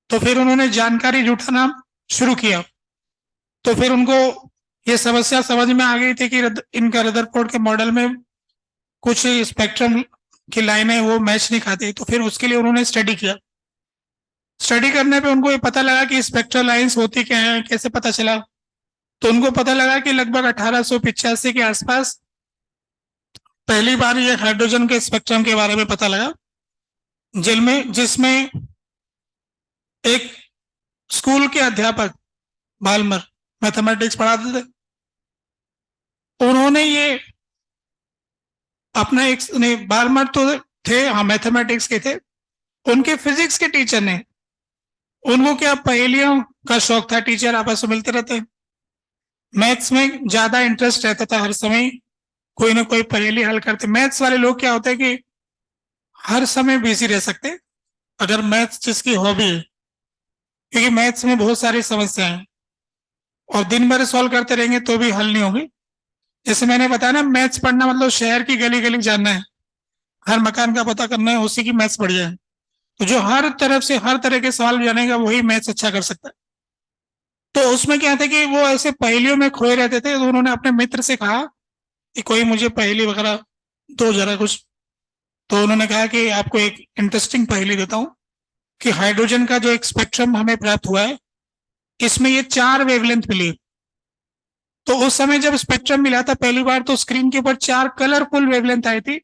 तो फिर उन्होंने जानकारी जुटाना शुरू किया। तो फिर उनको ये समस्या समझ में आ गई थी कि इनका रदरफोर्ड के मॉडल में कुछ स्पेक्ट्रम की लाइनें वो मैच नहीं खाती। तो फिर उसके लिए उन्होंने स्टडी किया। स्टडी करने पे उनको ये पता लगा कि स्पेक्ट्रल लाइंस होती क्या है, कैसे पता चला। तो उनको पता लगा कि लगभग 1885 के आसपास पहली बार ये हाइड्रोजन के स्पेक्ट्रम के बारे में पता लगा, जिसमें एक स्कूल के अध्यापक बाल्मर मैथमेटिक्स पढ़ाते थे, उन्होंने ये अपना एक, नहीं बाल्मर तो थे, हाँ मैथमेटिक्स के थे, उनके फिजिक्स के टीचर ने, उनको क्या पहेलियों का शौक था, टीचर आपस में मिलते रहते, मैथ्स में ज्यादा इंटरेस्ट रहता था, हर समय कोई ना कोई पहेली हल करते। मैथ्स वाले लोग क्या होते हैं कि हर समय बिजी रह सकते अगर मैथ्स जिसकी हॉबी है, क्योंकि मैथ्स में बहुत सारी समस्याएं हैं और दिन भर सॉल्व करते रहेंगे तो भी हल नहीं होगी। जैसे मैंने बताया ना, मैथ्स पढ़ना मतलब शहर की गली गली जानना है, हर मकान का पता करना है, उसी की मैथ्स बढ़िया है। तो जो हर तरफ से हर तरह के सवाल जानेगा वही मैथ्स अच्छा कर सकता है। तो उसमें क्या था कि वो ऐसे पहेलियों में खोए रहते थे। तो उन्होंने अपने मित्र से कहा कि कोई मुझे पहेली वगैरह दो जरा कुछ। तो उन्होंने कहा कि आपको एक इंटरेस्टिंग पहेली देता हूं कि हाइड्रोजन का जो एक स्पेक्ट्रम हमें प्राप्त हुआ है, इसमें ये 4 वेवलेंथ मिली। तो उस समय जब स्पेक्ट्रम मिला था पहली बार, तो स्क्रीन के ऊपर 4 कलरफुल वेवलेंथ आई थी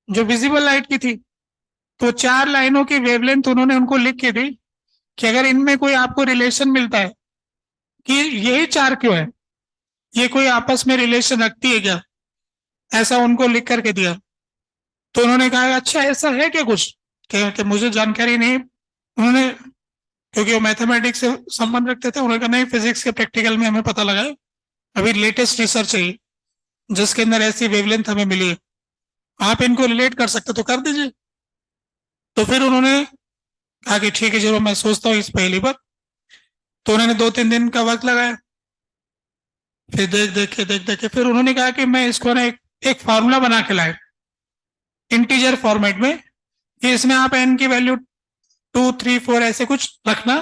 जो विजिबल लाइट की थी। तो 4 लाइनों की वेवलेंथ उन्होंने उनको लिख के दी कि अगर इनमें कोई आपको रिलेशन मिलता है कि यही 4 क्यों है, ये कोई आपस में रिलेशन रखती है क्या, ऐसा उनको लिख करके दिया। तो उन्होंने कहा अच्छा ऐसा है क्या कुछ, कि मुझे जानकारी नहीं। उन्होंने, क्योंकि वो मैथमेटिक्स से संबंध रखते थे, उन्होंने कहा नहीं, फिजिक्स के प्रैक्टिकल में हमें पता लगा है, अभी लेटेस्ट रिसर्च है जिसके अंदर ऐसी वेवलेंथ हमें मिली है, आप इनको रिलेट कर सकते तो कर दीजिए। तो फिर उन्होंने कहा कि ठीक है जरूर, मैं सोचता हूँ इस पहेली पर। तो उन्होंने 2-3 दिन का वक्त लगाया, फिर देख देख के फिर उन्होंने कहा कि मैं इसको ना एक फार्मूला बना के लाए इंटीजर फॉर्मेट में, कि इसमें आप एन की वैल्यू 2, 3, 4 ऐसे कुछ रखना,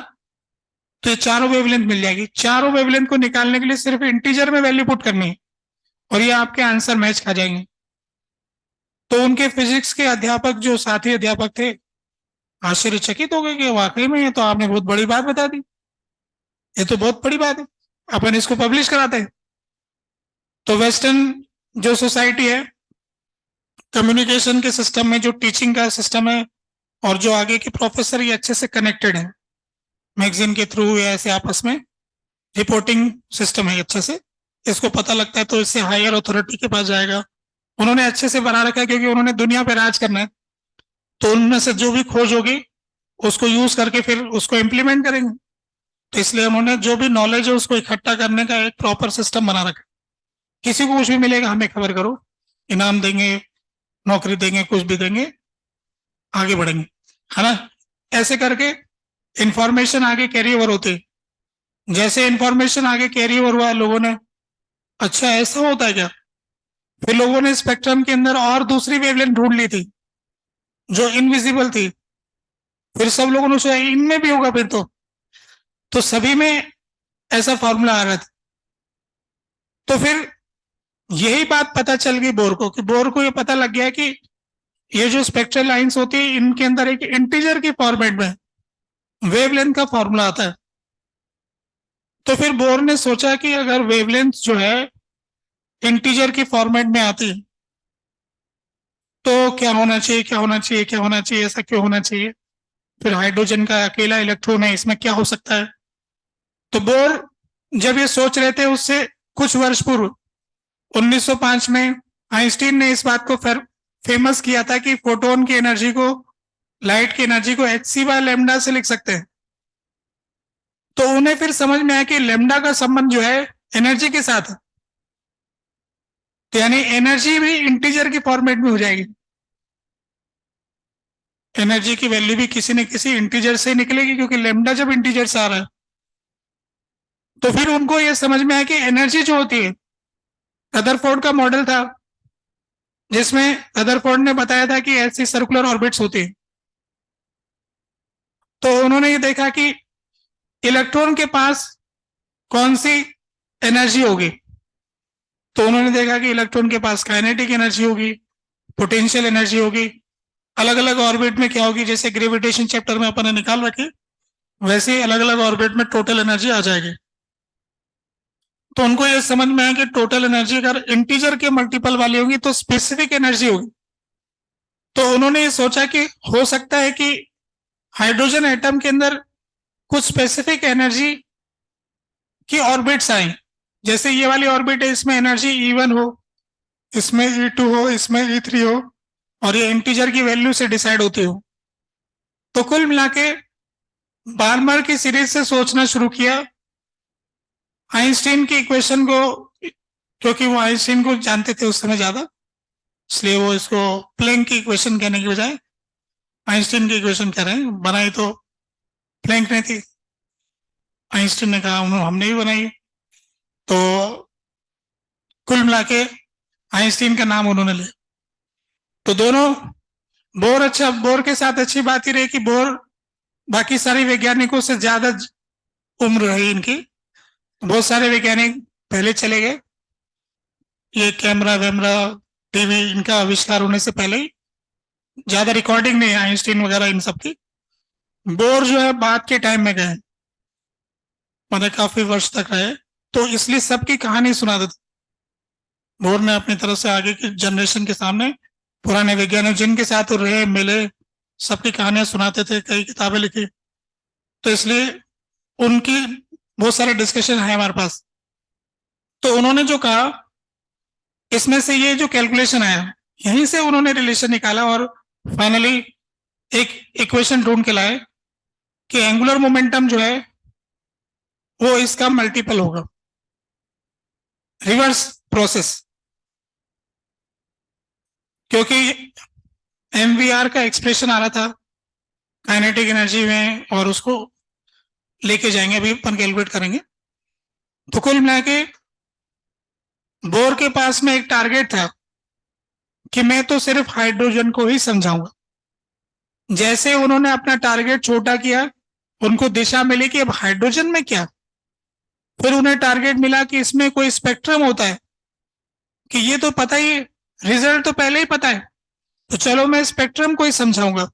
तो ये चारों वेवलेंथ मिल जाएगी। चारों वेवलेंथ को निकालने के लिए सिर्फ इंटीजर में वैल्यू पुट करनी है और ये आपके आंसर मैच खा जाएंगे। तो उनके फिजिक्स के अध्यापक, जो साथी अध्यापक थे, आश्चर्यचकित हो गए कि वाकई में ये तो आपने बहुत बड़ी बात बता दी, ये तो बहुत बड़ी बात है, अपन इसको पब्लिश कराते हैं। तो वेस्टर्न जो सोसाइटी है, कम्युनिकेशन के सिस्टम में जो टीचिंग का सिस्टम है और जो आगे के प्रोफेसर, ये अच्छे से कनेक्टेड है, मैगजीन के थ्रू या ऐसे आपस में रिपोर्टिंग सिस्टम है अच्छे से, इसको पता लगता है तो इससे हायर अथॉरिटी के पास जाएगा। उन्होंने अच्छे से बना रखा है क्योंकि उन्होंने दुनिया पे राज करना है, तो उनमें से जो भी खोज होगी उसको यूज करके फिर उसको इम्प्लीमेंट करेंगे। तो इसलिए उन्होंने जो भी नॉलेज है उसको इकट्ठा करने का एक प्रॉपर सिस्टम बना रखा है। किसी को कुछ भी मिलेगा हमें खबर करो, इनाम देंगे, नौकरी देंगे, कुछ भी देंगे, आगे बढ़ेंगे, है ना। ऐसे करके इंफॉर्मेशन आगे कैरी ओवर होती है। जैसे इंफॉर्मेशन आगे कैरी ओवर हुआ, लोगों ने अच्छा ऐसा होता है क्या, फिर लोगों ने स्पेक्ट्रम के अंदर और दूसरी वेवलेंथ ढूंढ ली थी जो इनविजिबल थी। फिर सब लोगों ने सोचा इनमें भी होगा फिर तो सभी में ऐसा फॉर्मूला आ रहा था। तो फिर यही बात पता चल गई बोर को, कि बोर को ये पता लग गया कि ये जो स्पेक्ट्रल लाइंस होती है इनके अंदर एक इंटीजर के फॉर्मेट में वेवलेंथ का फॉर्मूला आता है। तो फिर बोर ने सोचा कि अगर वेवलेंथ जो है इंटीजर की फॉर्मेट में आती तो क्या होना चाहिए, क्या होना चाहिए, क्या होना चाहिए, ऐसा क्यों होना चाहिए, फिर हाइड्रोजन का अकेला इलेक्ट्रॉन है, इसमें क्या हो सकता है। तो बोर जब ये सोच रहे थे उससे कुछ वर्ष पूर्व 1905 में आइंस्टीन ने इस बात को फेमस किया था कि फोटोन की एनर्जी को, लाइट की एनर्जी को hc/लैम्डा से लिख सकते हैं। तो उन्हें फिर समझ में आया कि लैम्डा का संबंध जो है एनर्जी के साथ है, तो यानी एनर्जी भी इंटीजर की फॉर्मेट में हो जाएगी, एनर्जी की वैल्यू भी किसी न किसी इंटीजर से निकलेगी, क्योंकि लैम्डा जब इंटीजर से आ रहा है। तो फिर उनको यह समझ में आया कि एनर्जी जो होती है, रदरफोर्ड का मॉडल था जिसमें रदरफोर्ड ने बताया था कि ऐसी सर्कुलर ऑर्बिट्स होती है। तो उन्होंने ये देखा कि इलेक्ट्रॉन के पास कौन सी एनर्जी होगी। तो उन्होंने देखा कि इलेक्ट्रॉन के पास काइनेटिक एनर्जी होगी, पोटेंशियल एनर्जी होगी। अलग अलग ऑर्बिट में क्या होगी, जैसे ग्रेविटेशन चैप्टर में अपन ने निकाल रखी, वैसे ही अलग अलग ऑर्बिट में टोटल एनर्जी आ जाएगी। तो उनको ये समझ में आया कि टोटल एनर्जी अगर इंटीजर के मल्टीपल वाली होगी तो स्पेसिफिक एनर्जी होगी। तो उन्होंने ये सोचा कि हो सकता है कि हाइड्रोजन एटम के अंदर कुछ स्पेसिफिक एनर्जी की ऑर्बिट्स आए, जैसे ये वाली ऑर्बिट है, इसमें एनर्जी E1 हो, इसमें E2 हो, इसमें E3 हो, और ये इंटीजर की वैल्यू से डिसाइड होती हो। तो कुल मिला के बार्मर की सीरीज से सोचना शुरू किया। आइंस्टीन की इक्वेशन को, क्योंकि वो आइंस्टीन को जानते थे उस समय ज्यादा, इसलिए वो इसको प्लैंक की इक्वेशन कहने की बजाय आइंस्टीन की इक्वेशन कह रहे हैं। बनाई तो प्लैंक ने थी, आइंस्टीन ने कहा हमने भी बनाई। तो कुल मिला के आइंस्टीन का नाम उन्होंने लिया। तो दोनों बोर के साथ अच्छी बात ही रही कि बोर बाकी सारे वैज्ञानिकों से ज्यादा उम्र रही इनकी। बहुत सारे वैज्ञानिक पहले चले गए, ये कैमरा वैमरा टीवी इनका आविष्कार होने से पहले ही, ज्यादा रिकॉर्डिंग नहीं है आइंस्टीन वगैरह इन सब की। बोर जो है बाद के टाइम में गए, मतलब काफी वर्ष तक रहे, तो इसलिए सबकी कहानी सुना देते। बोर ने अपनी तरफ से आगे की जनरेशन के सामने पुराने वैज्ञानिक जिनके साथ रहे मिले सबकी कहानियां सुनाते थे, कई किताबें लिखी। तो इसलिए उनकी बहुत सारे डिस्कशन है हमारे पास। तो उन्होंने जो कहा, इसमें से ये जो कैलकुलेशन आया, यहीं से उन्होंने रिलेशन निकाला और फाइनली एक इक्वेशन ढूंढ के लाए कि एंगुलर मोमेंटम जो है वो इसका मल्टीपल होगा, रिवर्स प्रोसेस। क्योंकि MVR का एक्सप्रेशन आ रहा था काइनेटिक एनर्जी में, और उसको लेके जाएंगे, अभी अपन कैलकुलेट करेंगे। तो कुल मिला के बोर के पास में एक टारगेट था कि मैं तो सिर्फ हाइड्रोजन को ही समझाऊंगा। जैसे उन्होंने अपना टारगेट छोटा किया, उनको दिशा मिली कि अब हाइड्रोजन में क्या। फिर उन्हें टारगेट मिला कि इसमें कोई स्पेक्ट्रम होता है, कि ये तो पता ही, रिजल्ट तो पहले ही पता है, तो चलो मैं स्पेक्ट्रम को ही समझाऊंगा।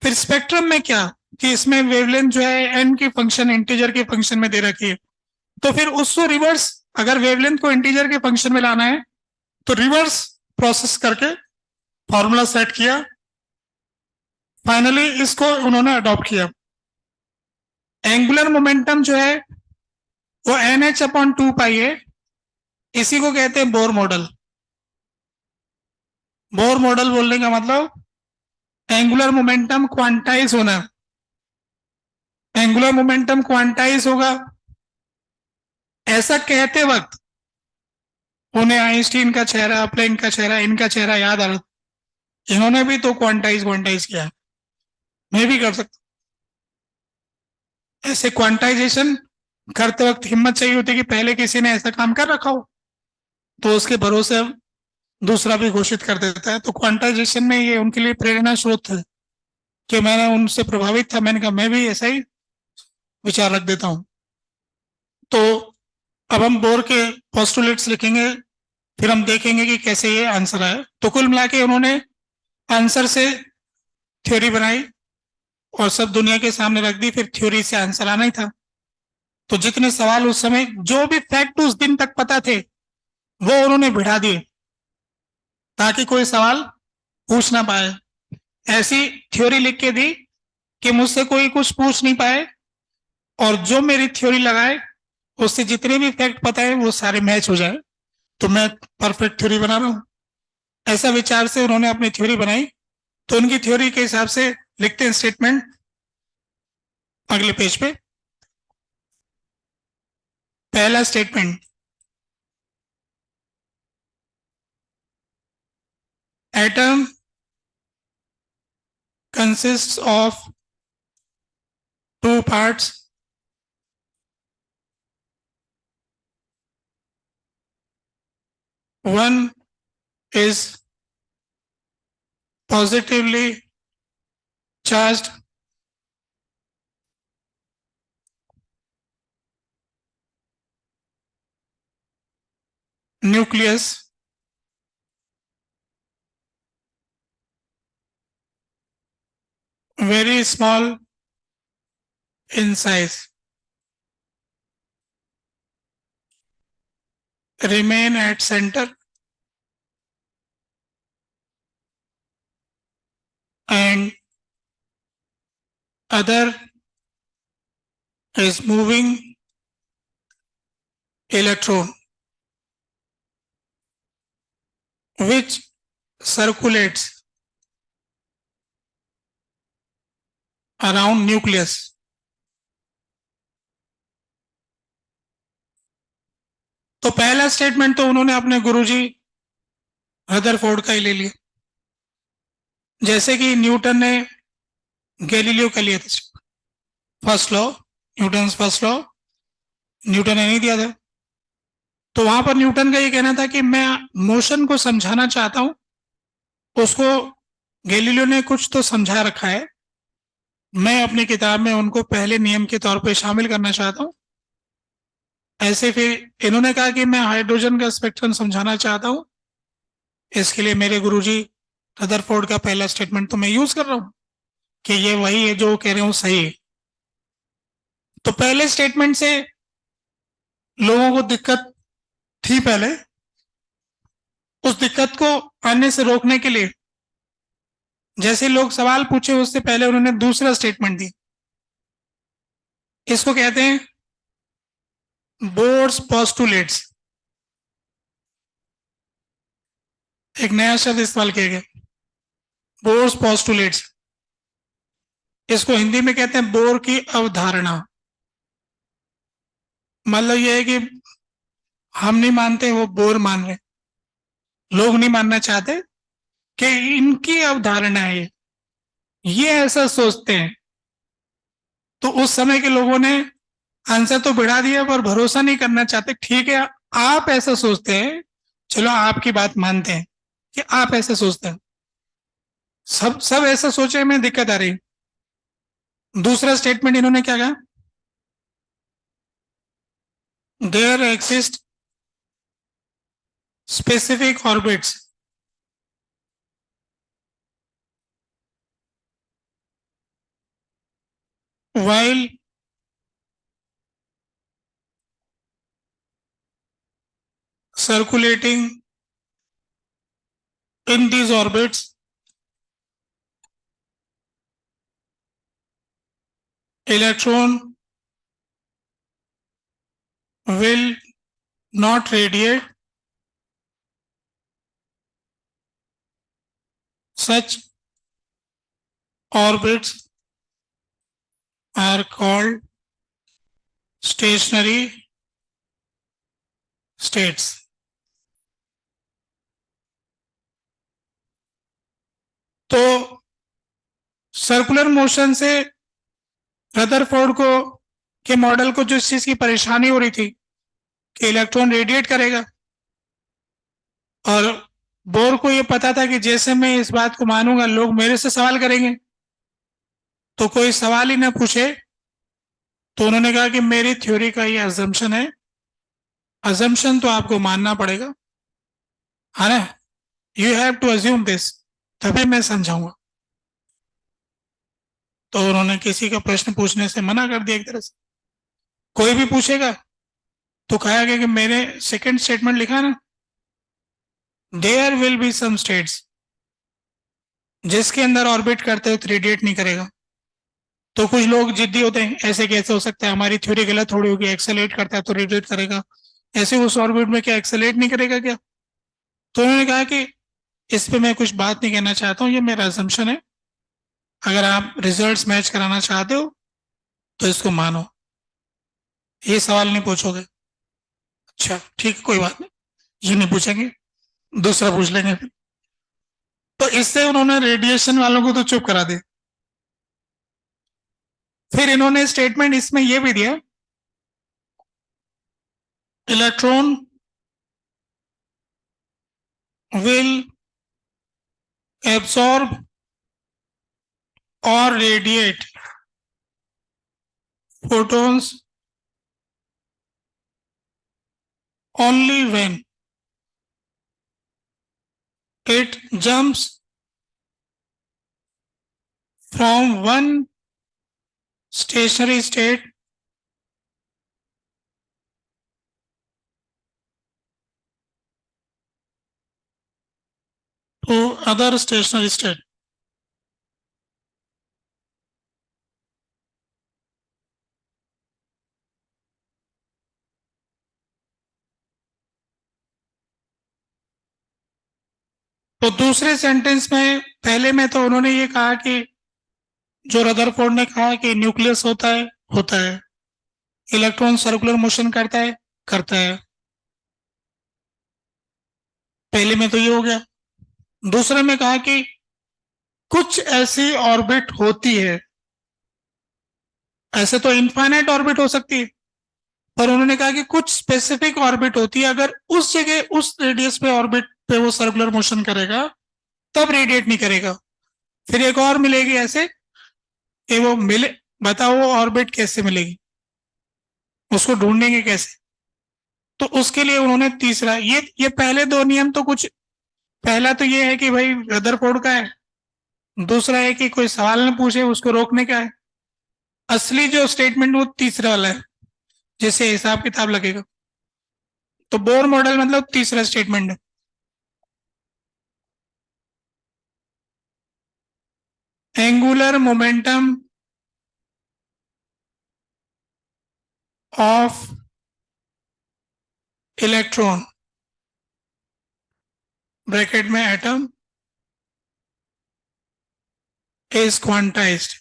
फिर स्पेक्ट्रम में क्या, कि इसमें वेवलेंथ जो है n की फंक्शन, इंटीजर के फंक्शन में दे रखी है, तो फिर उसको रिवर्स, अगर वेवलेंथ को इंटीजर के फंक्शन में लाना है तो रिवर्स प्रोसेस करके फॉर्मूला सेट किया। फाइनली इसको उन्होंने अडॉप्ट किया। एंगुलर मोमेंटम जो है वो NH/2 पाई है, इसी को कहते हैं बोर मॉडल। बोर मॉडल बोलने का मतलब एंगुलर मोमेंटम क्वांटाइज होना। एंगुलर मोमेंटम क्वांटाइज होगा, ऐसा कहते वक्त उन्हें आइंस्टीन का चेहरा, प्लैंक का चेहरा, इनका चेहरा याद आ रहा। इन्होंने भी तो क्वांटाइज क्वांटाइज किया, मैं भी कर सकता। ऐसे क्वांटाइजेशन करते वक्त हिम्मत चाहिए होती है कि पहले किसी ने ऐसा काम कर रखा हो, तो उसके भरोसे दूसरा भी घोषित कर देता है। तो क्वांटाइजेशन में ये उनके लिए प्रेरणा स्रोत है कि मैंने उनसे प्रभावित था, मैंने कहा मैं भी ऐसा ही विचार रख देता हूं। तो अब हम बोर के पोस्टुलेट्स लिखेंगे, फिर हम देखेंगे कि कैसे ये आंसर आए। तो कुल मिला के उन्होंने आंसर से थ्योरी बनाई और सब दुनिया के सामने रख दी, फिर थ्योरी से आंसर आना ही था। तो जितने सवाल उस समय, जो भी फैक्ट उस दिन तक पता थे, वो उन्होंने भिड़ा दिए ताकि कोई सवाल पूछ ना पाए। ऐसी थ्योरी लिख के दी कि मुझसे कोई कुछ पूछ नहीं पाए, और जो मेरी थ्योरी लगाए उससे जितने भी फैक्ट पता है वो सारे मैच हो जाए, तो मैं परफेक्ट थ्योरी बना रहा हूं। ऐसा विचार से उन्होंने अपनी थ्योरी बनाई। तो उनकी थ्योरी के हिसाब से लिखते हैं स्टेटमेंट अगले पेज पे। पहला statement, atom consists of two parts. One is positively charged, nucleus, very small in size, remain at center, and other is moving electron which circulates around nucleus. तो पहला स्टेटमेंट तो उन्होंने अपने गुरुजी रदरफोर्ड का ही ले लिया, जैसे कि न्यूटन ने गैलीलियो का लिया था first law, Newton first law Newton ने नहीं दिया था। तो वहां पर न्यूटन का ये कहना था कि मैं मोशन को समझाना चाहता हूं, उसको गैलीलियो ने कुछ तो समझा रखा है, मैं अपनी किताब में उनको पहले नियम के तौर पे शामिल करना चाहता हूं। ऐसे फिर इन्होंने कहा कि मैं हाइड्रोजन का स्पेक्ट्रम समझाना चाहता हूं, इसके लिए मेरे गुरुजी रदरफोर्ड का पहला स्टेटमेंट तो मैं यूज कर रहा हूं कि ये वही है जो कह रहे हो सही है। तो पहले स्टेटमेंट से लोगों को दिक्कत थी पहले, उस दिक्कत को आने से रोकने के लिए जैसे लोग सवाल पूछे उससे पहले उन्होंने दूसरा स्टेटमेंट दी। इसको कहते हैं बोर्स पोस्टुलेट्स। एक नया शब्द इस्तेमाल किया गया, बोर्स पोस्टुलेट्स। इसको हिंदी में कहते हैं बोर की अवधारणा। मतलब यह है कि हम नहीं मानते, वो बोर मान रहे, लोग नहीं मानना चाहते कि इनकी अवधारणा है, ये ऐसा सोचते हैं। तो उस समय के लोगों ने आंसर तो बढ़ा दिया पर भरोसा नहीं करना चाहते। ठीक है, आप ऐसा सोचते हैं, चलो आपकी बात मानते हैं कि आप ऐसे सोचते हैं, सब सब ऐसा सोचे में दिक्कत आ रही। दूसरा स्टेटमेंट इन्होंने क्या कहा, there exist specific orbits while circulating in these orbits, electron will not radiate such orbits are called stationary states. तो सर्कुलर मोशन से रदरफोर्ड को के मॉडल को जो इस चीज की परेशानी हो रही थी कि इलेक्ट्रॉन रेडिएट करेगा, और बोर को ये पता था कि जैसे मैं इस बात को मानूंगा लोग मेरे से सवाल करेंगे, तो कोई सवाल ही ना पूछे। तो उन्होंने कहा कि मेरी थ्योरी का ये अजम्पशन है, अजम्पशन तो आपको मानना पड़ेगा, है ना, you have to assume this, तभी मैं समझाऊंगा। तो उन्होंने किसी का प्रश्न पूछने से मना कर दिया एक तरह से। कोई भी पूछेगा तो कहा गया कि मेरे सेकंड स्टेटमेंट लिखा ना, there will be some states जिसके अंदर ऑर्बिट करते हुए रेडिएट नहीं करेगा। तो कुछ लोग जिद्दी होते हैं, ऐसे कैसे हो सकता है, हमारी थ्योरी गलत थोड़ी होगी, एक्सेलेरेट करता है तो रेडिएट करेगा, ऐसे उस ऑर्बिट में क्या एक्सेलेरेट नहीं करेगा क्या? तो उन्होंने कहा कि इस पे मैं कुछ बात नहीं कहना चाहता हूँ, ये मेरा असम्पशन है, अगर आप रिजल्ट्स मैच कराना चाहते हो तो इसको मानो, ये सवाल नहीं पूछोगे। अच्छा ठीक, कोई बात नहीं, ये नहीं पूछेंगे, दूसरा पूछ लेंगे फिर। तो इससे उन्होंने रेडिएशन वालों को तो चुप करा दिया। फिर इन्होंने स्टेटमेंट इसमें यह भी दिया, इलेक्ट्रॉन विल एब्सॉर्ब और radiate photons only when it jumps from one stationary state to other stationary state. तो दूसरे सेंटेंस में, पहले में तो उन्होंने ये कहा कि जो रदरफोर्ड ने कहा कि न्यूक्लियस होता है, इलेक्ट्रॉन सर्कुलर मोशन करता है, पहले में तो ये हो गया। दूसरे में कहा कि कुछ ऐसी ऑर्बिट होती है, ऐसे तो इनफाइनाइट ऑर्बिट हो सकती है, पर उन्होंने कहा कि कुछ स्पेसिफिक ऑर्बिट होती है, अगर उस जगह उस रेडियस पे ऑर्बिट पे वो सर्कुलर मोशन करेगा तब रेडिएट नहीं करेगा। फिर एक और मिलेगी ऐसे कि वो मिले, बताओ वो ऑर्बिट कैसे मिलेगी, उसको ढूंढेंगे कैसे? तो उसके लिए उन्होंने तीसरा, ये पहले दो नियम तो कुछ, पहला तो ये है कि भाई रदरफोर्ड का है, दूसरा है कि कोई सवाल न पूछे उसको रोकने का है। असली जो स्टेटमेंट वो तीसरा वाला है, जिससे हिसाब किताब लगेगा। तो बोर मॉडल मतलब तीसरा स्टेटमेंट है। Angular momentum of electron bracket में atom is quantized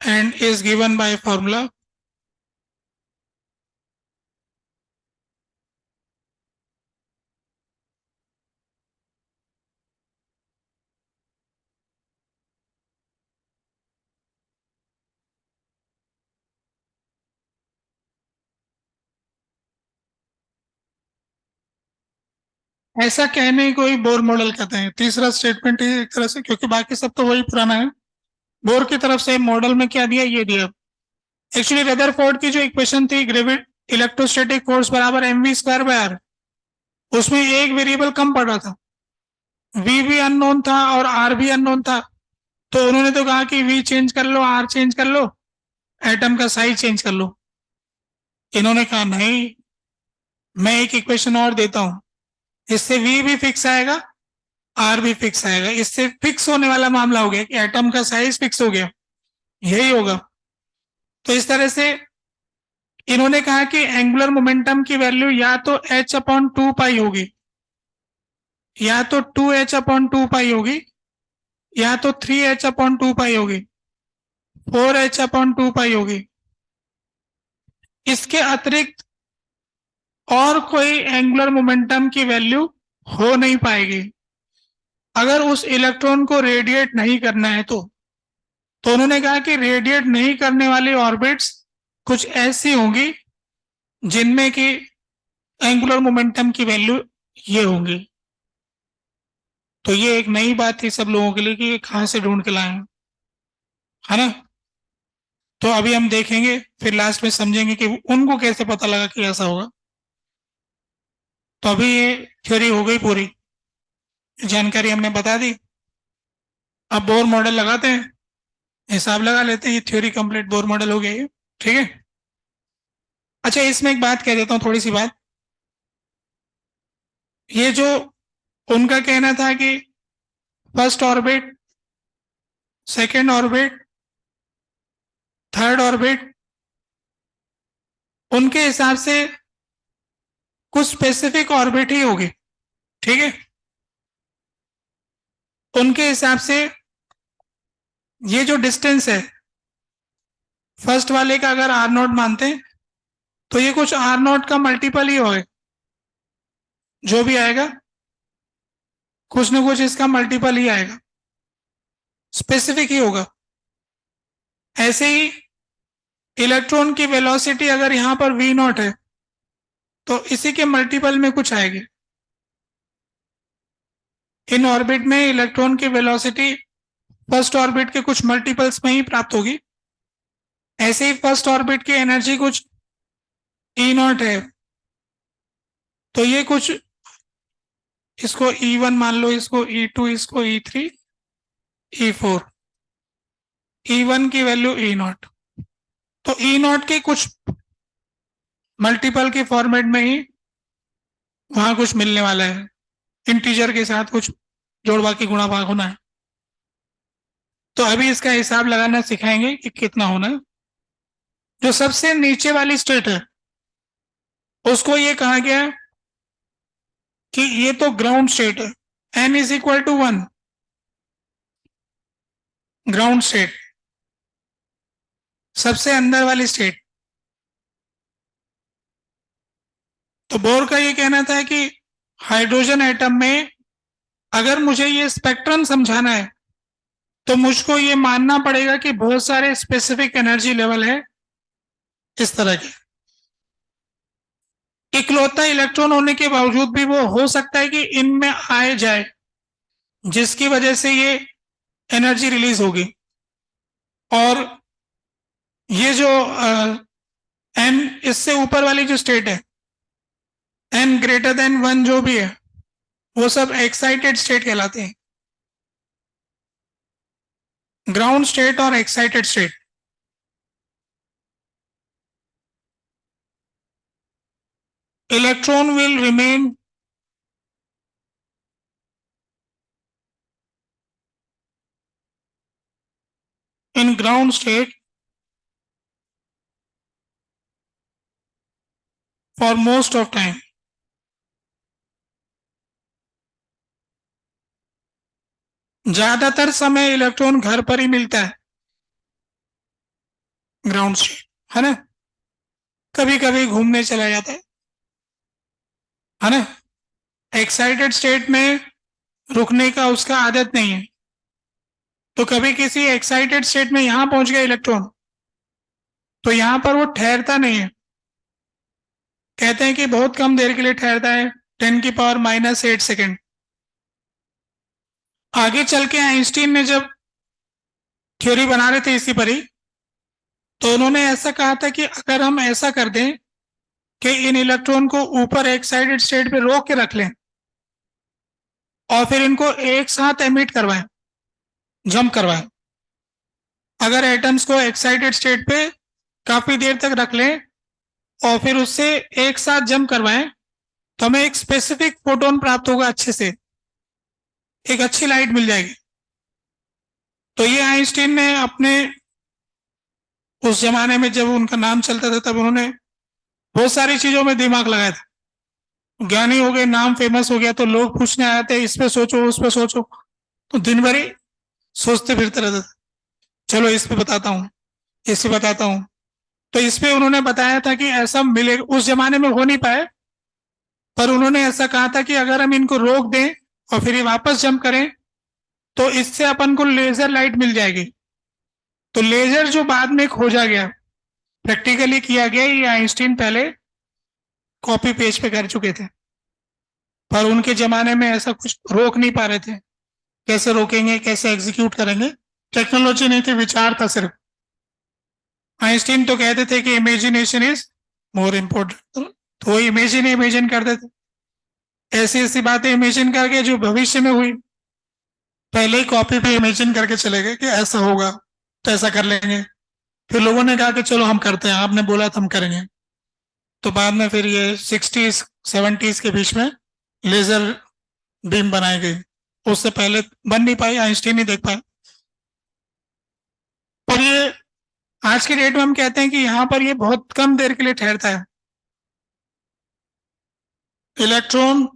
and is given by formula ऐसा कहने को ही बोर मॉडल कहते हैं। तीसरा स्टेटमेंट ही एक तरह से, क्योंकि बाकी सब तो वही पुराना है। बोर की तरफ से मॉडल में क्या दिया, ये दिया। एक्चुअली रदरफोर्ड की जो इक्वेशन थी, ग्रेविट इलेक्ट्रोस्टैटिक फोर्स बराबर mv²/r, उसमें एक वेरिएबल कम पड़ रहा था, v भी अननोन था और r भी अननोन था। तो उन्होंने तो कहा कि v चेंज कर लो, r चेंज कर लो, एटम का साइज चेंज कर लो। इन्होंने कहा नहीं, मैं एक इक्वेशन और देता हूं, इससे v भी फिक्स आएगा, r भी फिक्स आएगा, इससे फिक्स होने वाला मामला हो गया कि एटम का साइज फिक्स हो गया, यही होगा। तो इस तरह से इन्होंने कहा कि एंगुलर मोमेंटम की वैल्यू या तो h/2 पाई होगी, या तो 2h/2 होगी, या तो 3h/2 होगी, 4h/2 होगी। इसके अतिरिक्त और कोई एंगुलर मोमेंटम की वैल्यू हो नहीं पाएगी अगर उस इलेक्ट्रॉन को रेडिएट नहीं करना है तो उन्होंने कहा कि रेडिएट नहीं करने वाली ऑर्बिट्स कुछ ऐसी होंगी जिनमें कि एंगुलर मोमेंटम की वैल्यू ये होंगी। तो ये एक नई बात थी सब लोगों के लिए कि ये कहां से ढूंढ के लाए हैं, है ना। तो अभी हम देखेंगे, फिर लास्ट में समझेंगे कि उनको कैसे पता लगा कि ऐसा होगा। तो अभी ये थ्योरी हो गई पूरी, जानकारी हमने बता दी। अब बोर मॉडल लगाते हैं, हिसाब लगा लेते हैं। ये थ्योरी कंप्लीट, बोर मॉडल हो गया ये, ठीक है। अच्छा, इसमें एक बात कह देता हूँ, थोड़ी सी बात। ये जो उनका कहना था कि first orbit, second orbit, third orbit, उनके हिसाब से कुछ स्पेसिफिक ऑर्बिट ही होगी, ठीक है। उनके हिसाब से ये जो डिस्टेंस है फर्स्ट वाले का अगर r0 मानते हैं तो ये कुछ r0 का मल्टीपल ही होगा, जो भी आएगा कुछ ना कुछ इसका मल्टीपल ही आएगा, स्पेसिफिक ही होगा। ऐसे ही इलेक्ट्रॉन की वेलोसिटी अगर यहां पर v0 है तो इसी के मल्टीपल में कुछ आएगी। इन ऑर्बिट में इलेक्ट्रॉन की वेलोसिटी फर्स्ट ऑर्बिट के कुछ मल्टीपल्स में ही प्राप्त होगी। ऐसे ही फर्स्ट ऑर्बिट की एनर्जी कुछ E0 है, तो ये कुछ, इसको E1 मान लो, इसको E2, इसको E3, E4, E1 की वैल्यू E0, तो E0 के कुछ मल्टीपल के फॉर्मेट में ही वहां कुछ मिलने वाला है, इंटीजर के साथ कुछ जोड़ बाकी गुणा भाग होना है। तो अभी इसका हिसाब लगाना सिखाएंगे कि कितना होना है। जो सबसे नीचे वाली स्टेट है उसको ये कहा गया कि ये तो ग्राउंड स्टेट है, n=1, ग्राउंड स्टेट, सबसे अंदर वाली स्टेट। तो बोर का ये कहना था कि हाइड्रोजन एटम में अगर मुझे ये स्पेक्ट्रम समझाना है तो मुझको ये मानना पड़ेगा कि बहुत सारे स्पेसिफिक एनर्जी लेवल है इस तरह के। इकलौता इलेक्ट्रॉन होने के बावजूद भी वो हो सकता है कि इनमें आए जाए, जिसकी वजह से ये एनर्जी रिलीज होगी। और ये जो एन, इससे ऊपर वाली जो स्टेट है n>1 जो भी है वो सब एक्साइटेड स्टेट कहलाते हैं, ग्राउंड स्टेट और excited state. Electron will remain in ground state for most of time. ज्यादातर समय इलेक्ट्रॉन घर पर ही मिलता है, ग्राउंड स्टेट, है ना। कभी कभी घूमने चला जाता है ना। एक्साइटेड स्टेट में रुकने का उसका आदत नहीं है, तो कभी किसी एक्साइटेड स्टेट में यहां पहुंच गया इलेक्ट्रॉन तो यहां पर वो ठहरता नहीं है। कहते हैं कि बहुत कम देर के लिए ठहरता है, 10⁻⁻8 सेकेंड। आगे चल के आइंस्टीन ने जब थ्योरी बना रहे थे इसी पर ही, तो उन्होंने ऐसा कहा था कि अगर हम ऐसा कर दें कि इन इलेक्ट्रॉन को ऊपर एक्साइटेड स्टेट पे रोक के रख लें और फिर इनको एक साथ एमिट करवाएं, जंप करवाएं। अगर एटम्स को एक्साइटेड स्टेट पे काफी देर तक रख लें और फिर उससे एक साथ जंप करवाएं तो हमें एक स्पेसिफिक फोटोन प्राप्त होगा, अच्छे से एक अच्छी लाइट मिल जाएगी। तो ये आइंस्टीन ने अपने उस जमाने में जब उनका नाम चलता था तब उन्होंने बहुत सारी चीजों में दिमाग लगाया था। ज्ञानी हो गए, नाम फेमस हो गया, तो लोग पूछने आते हैं इस पे सोचो उस पे सोचो, तो दिन भर ही सोचते फिरते रहते थे। चलो इस पे बताता हूँ, इस पे बताता हूँ। तो इस पे उन्होंने बताया था कि ऐसा मिले, उस जमाने में हो नहीं पाए, पर उन्होंने ऐसा कहा था कि अगर हम इनको रोक दें और फिर ये वापस जंप करें तो इससे अपन को लेजर लाइट मिल जाएगी। तो लेजर जो बाद में खोजा गया, प्रैक्टिकली किया गया, ये आइंस्टीन पहले कॉपी पेज पे कर चुके थे, पर उनके जमाने में ऐसा कुछ रोक नहीं पा रहे थे। कैसे रोकेंगे, कैसे एग्जीक्यूट करेंगे, टेक्नोलॉजी नहीं थी, विचार था सिर्फ। आइंस्टीन तो कहते थे कि इमेजिनेशन इज मोर इम्पोर्टेंट, तो वो इमेजिन करते थे, ऐसी ऐसी बातें इमेजिन करके जो भविष्य में हुई, पहले ही कॉपी पे इमेजिन करके चले गए कि ऐसा होगा तो ऐसा कर लेंगे। फिर लोगों ने कहा कि चलो हम करते हैं, आपने बोला तो हम करेंगे। तो बाद में फिर ये 60s 70s के बीच में लेजर बीम बनाई गई, उससे पहले बन नहीं पाई, आइंस्टीन नहीं देख पाए। और ये आज के डेट में हम कहते हैं कि यहाँ पर ये बहुत कम देर के लिए ठहरता है। Electron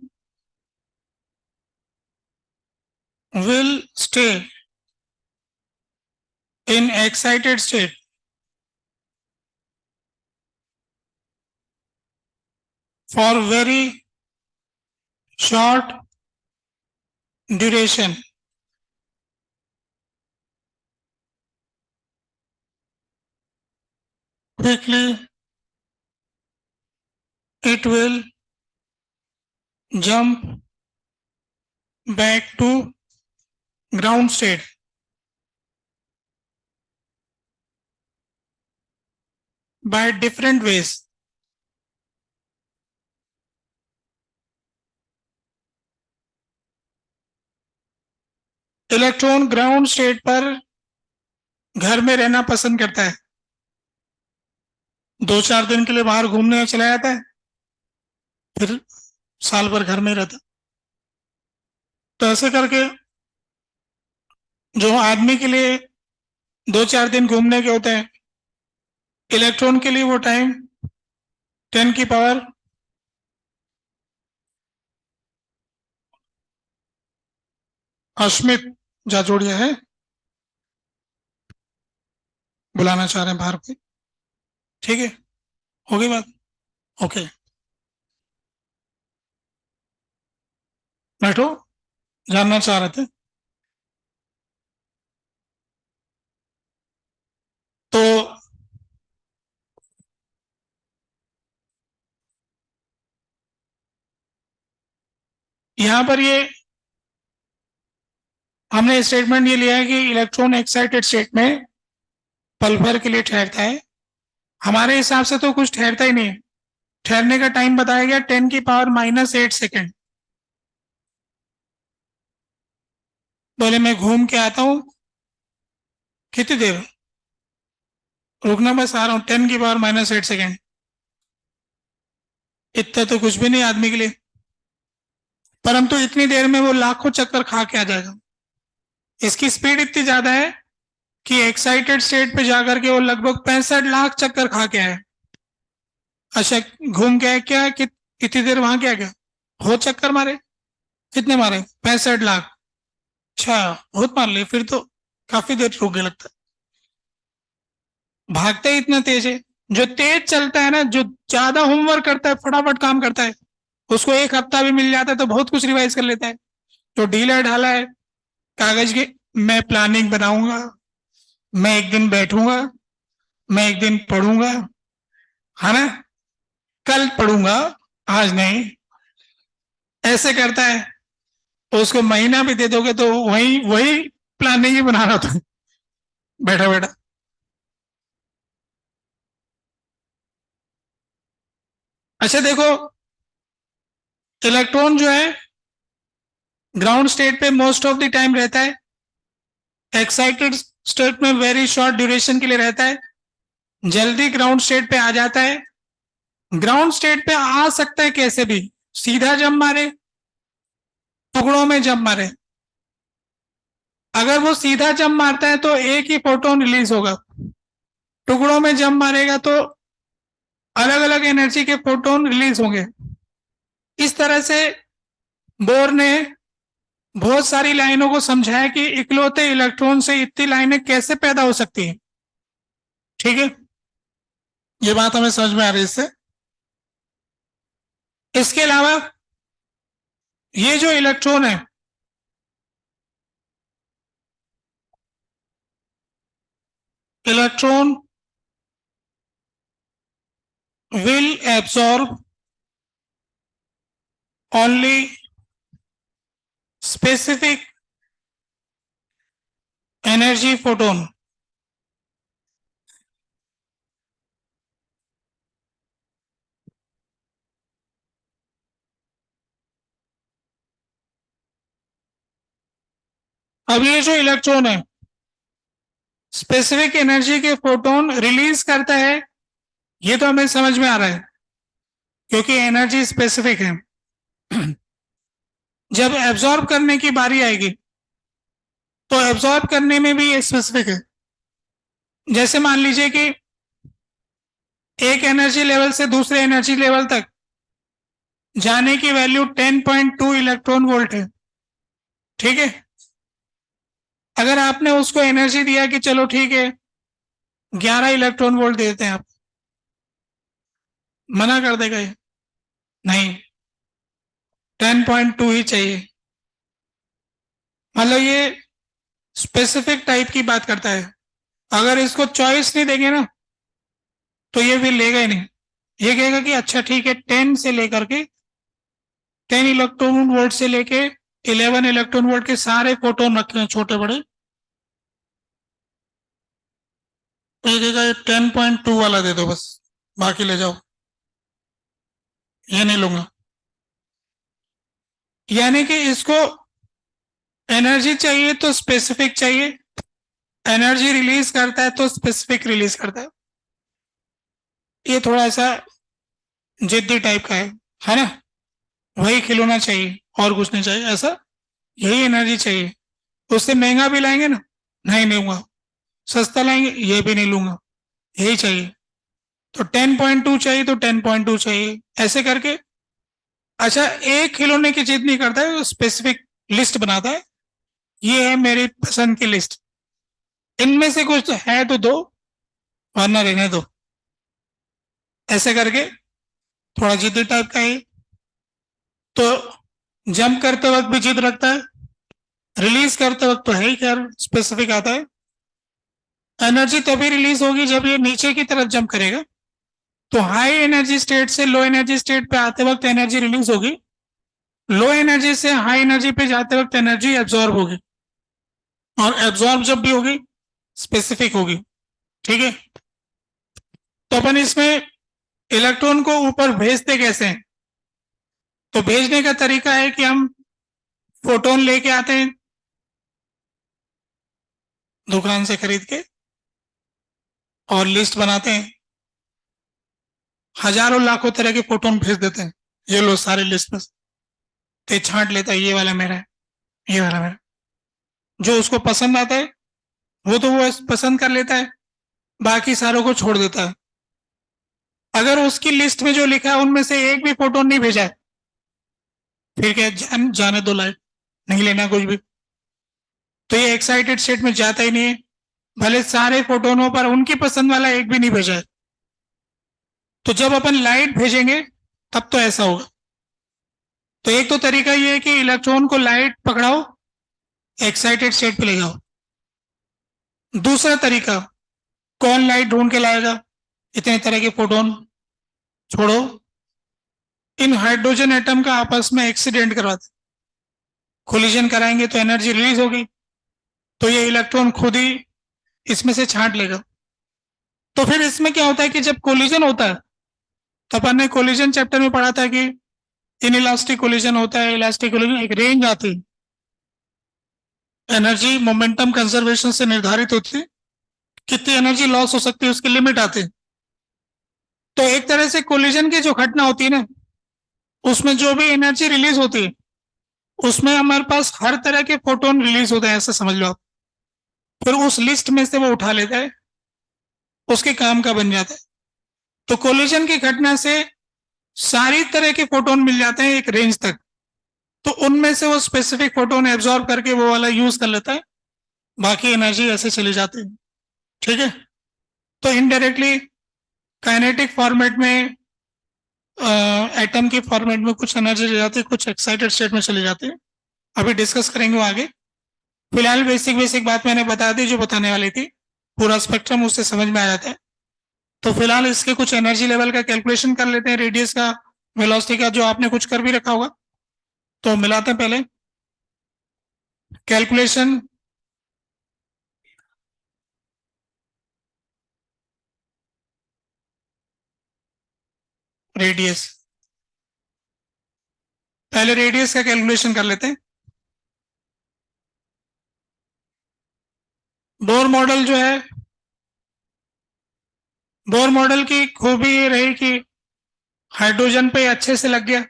will stay in excited state for very short duration. Quickly it will jump back to ground state. By different ways. Electron ground state पर घर में रहना पसंद करता है, 2-4 दिन के लिए बाहर घूमने चला जाता है, फिर साल भर घर में रहता। तो ऐसे करके जो आदमी के लिए 2-4 दिन घूमने के होते हैं, इलेक्ट्रॉन के लिए वो टाइम 10⁻⁷ अश्मित जाजोड़िया है, बुलाना चाह रहे हैं बाहर पे। ठीक है, हो गई बात, ओके, बैठो, जानना चाह रहे थे। तो यहां पर ये हमने स्टेटमेंट ये लिया है कि इलेक्ट्रॉन एक्साइटेड स्टेट में पल भर के लिए ठहरता है। हमारे हिसाब से तो कुछ ठहरता ही नहीं है। ठहरने का टाइम बताया गया 10⁻⁸ बोले मैं घूम के आता हूं, कितनी देर रुकना, बस आ रहा हूं, 10⁻⁸ इतना तो कुछ भी नहीं आदमी के लिए, परंतु इतनी देर में वो लाखों चक्कर खा के आ जाएगा। इसकी स्पीड इतनी ज्यादा है कि एक्साइटेड स्टेट पे जाकर के वो लगभग 65 लाख चक्कर खा के आए। अच्छा, घूम के आए क्या कि इतनी देर वहां क्या गया, हो चक्कर मारे, कितने मारे, 65 लाख। अच्छा, बहुत मार लिए, फिर तो काफी देर रुक गया लगता है। भागता ही इतना तेज है, जो तेज चलता है ना, जो ज्यादा होमवर्क करता है, फटाफट काम करता है, उसको 1 हफ्ता भी मिल जाता है तो बहुत कुछ रिवाइज कर लेता है। जो ढीला ढाला है, कागज के, मैं प्लानिंग बनाऊंगा, मैं एक दिन बैठूंगा, मैं एक दिन पढ़ूंगा, है ना, कल पढ़ूंगा, आज नहीं, ऐसे करता है। उसको महीना भी दे दोगे तो वही वही प्लानिंग ही बना रहा था बैठा बैठा। अच्छा देखो, इलेक्ट्रॉन जो है ग्राउंड स्टेट पे मोस्ट ऑफ द टाइम रहता है, एक्साइटेड स्टेट में वेरी शॉर्ट ड्यूरेशन के लिए रहता है, जल्दी ग्राउंड स्टेट पे आ जाता है। ग्राउंड स्टेट पे आ सकता है कैसे भी, सीधा जंप मारे, टुकड़ों में जंप मारे। अगर वो सीधा जंप मारता है तो एक ही फोटोन रिलीज होगा, टुकड़ों में जंप मारेगा तो अलग अलग एनर्जी के फोटोन रिलीज होंगे। इस तरह से बोर ने बहुत सारी लाइनों को समझाया कि इकलौते इलेक्ट्रॉन से इतनी लाइनें कैसे पैदा हो सकती हैं। ठीक है, ये बात हमें समझ में आ रही है इससे। इसके अलावा ये जो इलेक्ट्रॉन है, electron will absorb only specific energy photon. अब ये जो इलेक्ट्रॉन है स्पेसिफिक एनर्जी के फोटोन रिलीज करता है, ये तो हमें समझ में आ रहा है क्योंकि एनर्जी स्पेसिफिक है। जब एब्जॉर्ब करने की बारी आएगी तो एब्जॉर्ब करने में भी स्पेसिफिक है। जैसे मान लीजिए कि एक एनर्जी लेवल से दूसरे एनर्जी लेवल तक जाने की वैल्यू 10.2 इलेक्ट्रॉन वोल्ट है। ठीक है, अगर आपने उसको एनर्जी दिया कि चलो ठीक है 11 इलेक्ट्रॉन वोल्ट देते हैं, आप मना कर देगा ये, नहीं 10.2 ही चाहिए। मतलब ये स्पेसिफिक टाइप की बात करता है। अगर इसको चॉइस नहीं देंगे ना तो ये भी लेगा ही नहीं। ये कहेगा कि अच्छा ठीक है 10 से लेकर के 10 इलेक्ट्रॉन वोल्ट से लेके 11 इलेक्ट्रॉन वोल्ट के सारे फोटोन रखे हैं छोटे बड़े, तो ये कहेगा 10.2 वाला दे दो बस, बाकी ले जाओ, ये नहीं लूंगा। यानी कि इसको एनर्जी चाहिए तो स्पेसिफिक चाहिए, एनर्जी रिलीज करता है तो स्पेसिफिक रिलीज करता है। ये थोड़ा सा जिद्दी टाइप का है ना, वही खिलौना चाहिए और कुछ नहीं चाहिए, ऐसा यही एनर्जी चाहिए। उससे महंगा भी लाएंगे ना, नहीं लूंगा, सस्ता लाएंगे ये भी नहीं लूंगा, यही चाहिए। तो 10.2 चाहिए तो 10.2 चाहिए, ऐसे करके। अच्छा, एक खिलौने की जिद नहीं करता है, वो स्पेसिफिक लिस्ट बनाता है, ये है मेरी पसंद की लिस्ट, इनमें से कुछ है तो दो वरना रहने दो, ऐसे करके। थोड़ा जिद्दी टाइप का है, तो जंप करते वक्त भी जिद रखता है, रिलीज करते वक्त तो है ही खैर स्पेसिफिक आता है। एनर्जी तभी रिलीज होगी जब ये नीचे की तरफ जंप करेगा, तो हाई एनर्जी स्टेट से लो एनर्जी स्टेट पे आते वक्त एनर्जी रिलीज होगी, लो एनर्जी से हाई एनर्जी पे जाते वक्त एनर्जी एब्जॉर्ब होगी, और एब्जॉर्ब जब भी होगी स्पेसिफिक होगी। ठीक है, तो अपन इसमें इलेक्ट्रॉन को ऊपर भेजते कैसे हैं? तो भेजने का तरीका है कि हम फोटोन लेके आते हैं दुकान से खरीद के और लिस्ट बनाते हैं, हजारों लाखों तरह के फोटोन भेज देते हैं, ये लो सारे लिस्ट में। तो छांट लेता है, ये वाला मेरा है, ये वाला मेरा, जो उसको पसंद आता है वो तो वो पसंद कर लेता है, बाकी सारों को छोड़ देता है। अगर उसकी लिस्ट में जो लिखा है उनमें से एक भी फोटोन नहीं भेजा है, फिर क्या जाने दो लाइट, नहीं लेना कुछ भी। तो ये एक्साइटेड स्टेट में जाता ही नहीं है, भले सारे फोटोनों पर उनकी पसंद वाला एक भी नहीं भेजा है। तो जब अपन लाइट भेजेंगे तब तो ऐसा होगा। तो एक तो तरीका ये है कि इलेक्ट्रॉन को लाइट पकड़ाओ, एक्साइटेड स्टेट पे ले जाओ। दूसरा तरीका, कौन लाइट ढूंढ के लाएगा, इतने तरह के फोटोन छोड़ो, इन हाइड्रोजन एटम का आपस में एक्सीडेंट करवाते, कोलिजन कराएंगे तो एनर्जी रिलीज होगी, तो ये इलेक्ट्रॉन खुद ही इसमें से छांट लेगा। तो फिर इसमें क्या होता है कि जब कोलिजन होता है, तो अपन ने कोलिजन चैप्टर में पढ़ा था कि इन इलास्टिक कोलिजन होता है, इलास्टिक कोलिजन एक रेंज आती है, एनर्जी मोमेंटम कंजर्वेशन से निर्धारित होती है, कितनी एनर्जी लॉस हो सकती है उसकी लिमिट आती है। तो एक तरह से कोलिजन की जो घटना होती है ना, उसमें जो भी एनर्जी रिलीज होती है उसमें हमारे पास हर तरह के फोटोन रिलीज होते हैं, ऐसा समझ लो आप। फिर उस लिस्ट में से वो उठा लेता है, उसके काम का बन जाता है। तो कोलिजन की घटना से सारी तरह के फोटोन मिल जाते हैं एक रेंज तक, तो उनमें से वो स्पेसिफिक फोटोन एब्जॉर्ब करके वो वाला यूज कर लेता है, बाकी एनर्जी ऐसे चली जाती है। ठीक है, तो इनडायरेक्टली काइनेटिक फॉर्मेट में एटम के फॉर्मेट में कुछ एनर्जी ले जाती है, कुछ एक्साइटेड स्टेट में चले जाते हैं। अभी डिस्कस करेंगे वो आगे। फिलहाल बेसिक बेसिक बात मैंने बता दी जो बताने वाली थी, पूरा स्पेक्ट्रम उससे समझ में आ जाता है। तो फिलहाल इसके कुछ एनर्जी लेवल का कैलकुलेशन कर लेते हैं, रेडियस का, वेलोसिटी का, जो आपने कुछ कर भी रखा होगा। तो मिलाते हैं पहले कैलकुलेशन। रेडियस, पहले रेडियस का कैलकुलेशन कर लेते हैं। बोर मॉडल जो है, बोर मॉडल की खूबी ये रही कि हाइड्रोजन पे अच्छे से लग गया,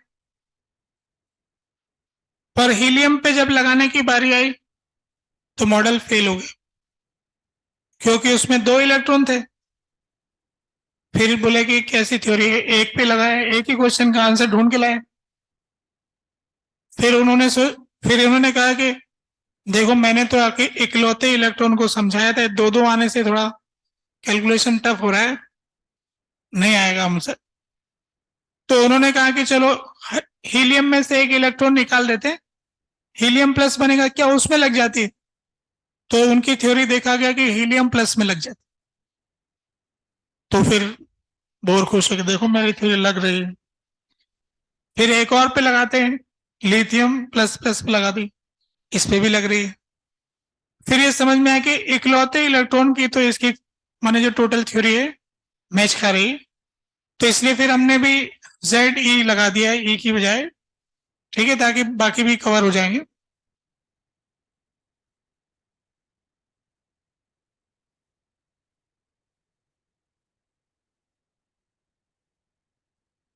पर हीलियम पे जब लगाने की बारी आई तो मॉडल फेल हो गया, क्योंकि उसमें 2 इलेक्ट्रॉन थे। फिर बोले कि कैसी थ्योरी है, एक पे लगाए, एक ही क्वेश्चन का आंसर ढूंढ के लाए। फिर उन्होंने कहा कि देखो मैंने तो आके इकलौते इलेक्ट्रॉन को समझाया था, 2-2 आने से थोड़ा कैलकुलेशन टफ हो रहा है, नहीं आएगा हमसे। तो उन्होंने कहा कि चलो हीलियम में से एक इलेक्ट्रॉन निकाल देते हैं, हीलियम प्लस बनेगा, क्या उसमें लग जाती है? तो उनकी थ्योरी देखा गया कि हीलियम प्लस में लग जाती। तो फिर बोर खुश हो के देखो मेरी थ्योरी लग रही है। फिर एक और पे लगाते हैं, लिथियम प्लस प्लस पे लगा दी, इस पे भी लग रही है। फिर ये समझ में आया कि इकलौते इलेक्ट्रॉन की तो इसकी माने जो टोटल थ्योरी है मैच खा रही है, तो इसलिए फिर हमने भी जेड ई लगा दिया है ई की बजाय। ठीक है, ताकि बाकी भी कवर हो जाएंगे।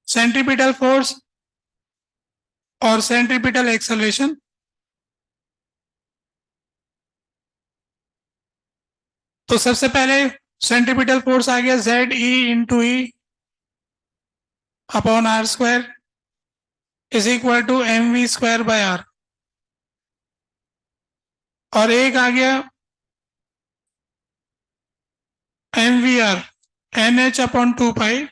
सेंट्रीपिटल फोर्स और सेंट्रीपिटल एक्सेलरेशन। तो सबसे पहले सेंट्रीपिटल फोर्स आ गया Z E into E upon R square is equal to M V square by R. और एक आ गया M V R N H upon 2 pi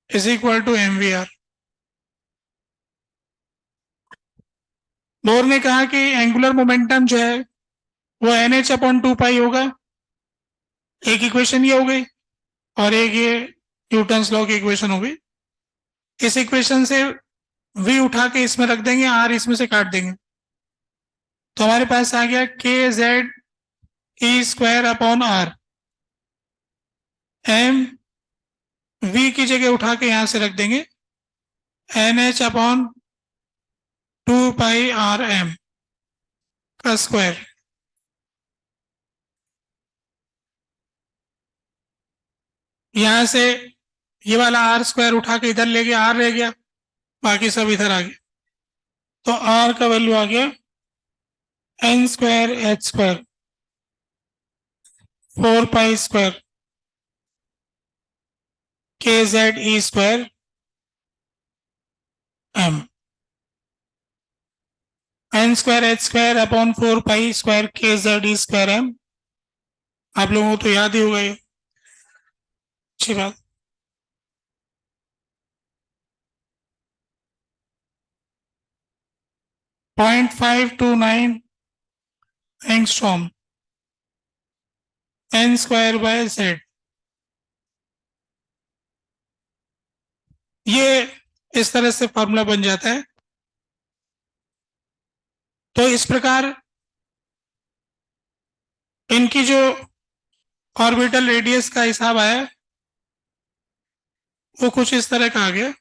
is equal to M V R. Bohr ने कहा कि angular momentum जो है वो एन एच अपॉन 2 पाई होगा। एक इक्वेशन ये हो गई, और एक ये न्यूटन्स लॉ की इक्वेशन हो गई। इस इक्वेशन से v उठा के इसमें रख देंगे, r इसमें से काट देंगे, तो हमारे पास आ गया के जेड ई square upon R. M v की जगह उठा के यहां से रख देंगे N H upon 2 pi r m का स्क्वायर। यहां से ये वाला r स्क्वायर उठा के इधर ले गया, r रह गया, बाकी सब इधर आ गया। तो r का वैल्यू आ गया n square h square 4 pi square k Z ई square m। N square h square upon 4 pi square k Z ई स्क्वायर m। आप लोगों को तो याद ही होगा ये, अच्छी बात। .529 angstrom N square by Z. ये इस तरह से फॉर्मूला बन जाता है। तो इस प्रकार इनकी जो ऑर्बिटल रेडियस का हिसाब आया वो कुछ इस तरह का आ गया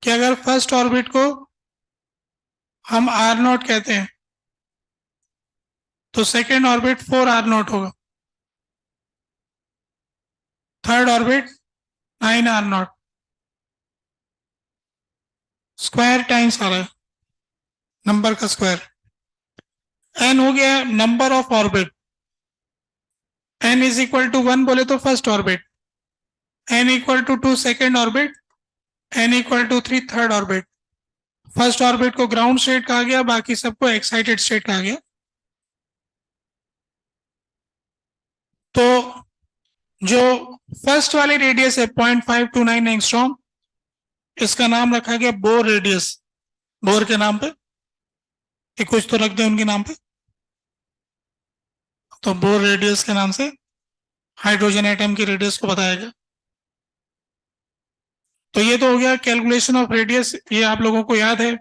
कि अगर फर्स्ट ऑर्बिट को हम आर नॉट कहते हैं तो सेकेंड ऑर्बिट 4r0 होगा, third orbit 9r0, square times आ रहा है नंबर का स्क्वायर। एन हो गया number of orbit, n is equal to 1 बोले तो first orbit, n equal to 2 second orbit, n equal to 3 third orbit. First orbit को ग्राउंड स्टेट कहा गया, बाकी सबको एक्साइटेड स्टेट कहा गया। तो जो फर्स्ट वाली रेडियस है 0.529 एंगस्ट्रॉम, इसका नाम रखा गया बोर रेडियस, बोर के नाम पे। ये कुछ तो रख दे उनके नाम पे, तो बोर रेडियस के नाम से हाइड्रोजन एटम की रेडियस को बताया गया। तो ये तो हो गया कैलकुलेशन ऑफ रेडियस, ये आप लोगों को याद है।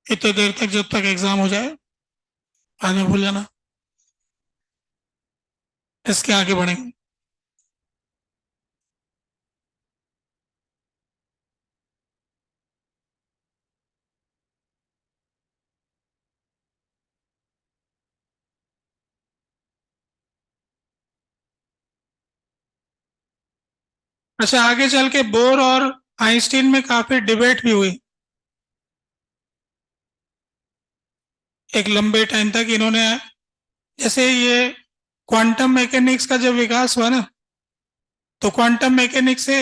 इतने देर तक जब तक एग्जाम हो जाए बाद में भूल जाना, इसके आगे बढ़ेंगे। अच्छा, आगे चल के बोर और आइंस्टीन में काफी डिबेट भी हुई। एक लंबे टाइम तक इन्होंने, जैसे ये क्वांटम मैकेनिक्स का जब विकास हुआ ना, तो क्वांटम मैकेनिक्स से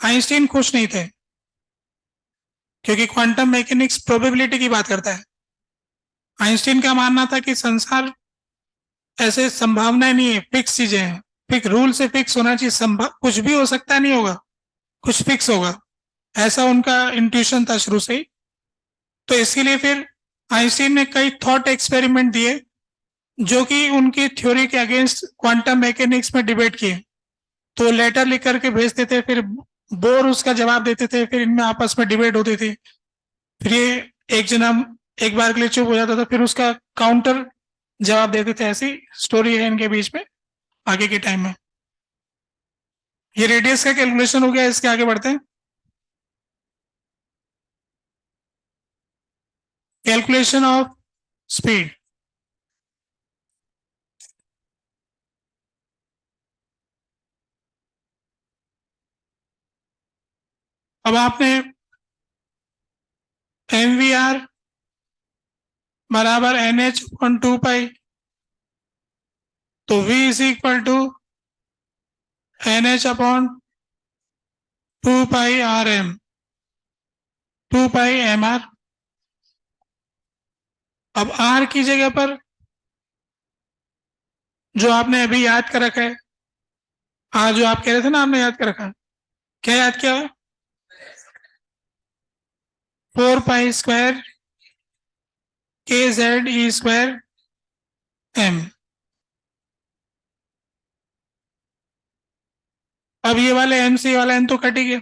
आइंस्टीन खुश नहीं थे, क्योंकि क्वांटम मैकेनिक्स प्रोबेबिलिटी की बात करता है। आइंस्टीन का मानना था कि संसार ऐसे संभावनाएं नहीं है, फिक्स चीजें हैं, फिक्स रूल से फिक्स होना चाहिए, संभव कुछ भी हो सकता नहीं होगा, कुछ फिक्स होगा, ऐसा उनका इंट्यूशन था शुरू से ही। तो इसीलिए फिर आइंस्टीन ने कई थॉट एक्सपेरिमेंट दिए जो कि उनकी थ्योरी के अगेंस्ट क्वांटम मैकेनिक्स में डिबेट किए। तो लेटर लिख करके भेजते थे, फिर बोर उसका जवाब देते थे, फिर इनमें आपस में डिबेट होती थी। फिर ये एक जना एक बार के लिए चुप हो जाता था, फिर उसका काउंटर जवाब देते थे। ऐसी स्टोरी है इनके बीच में आगे के टाइम में। ये रेडियस का कैलकुलेशन हो गया, इसके आगे बढ़ते हैं। Calculation of speed. अब आपने एम वी आर बराबर एन एच अपॉन 2 पाई, तो v is equal to N H upon 2 pi RM, 2 pi MR। अब R की जगह पर जो आपने अभी याद कर रखा है, R जो आप कह रहे थे ना आपने याद कर रखा है, क्या याद किया है? 4 pi square KZ E square M। अब ये वाले M से ये वाला N तो कट ही गया,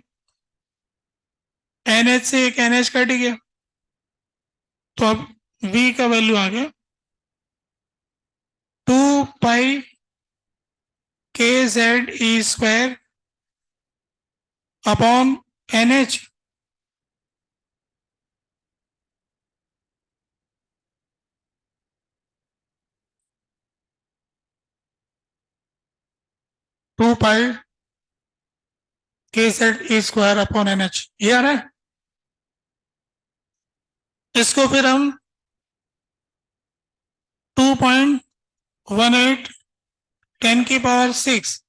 NH से एक NH कट ही गया, तो अब V का वैल्यू आ गया 2 पाई KZ E square upon NH। 2 पाई KZ E square upon NH, ये आ रहा है। इसको फिर हम 2.18 10⁶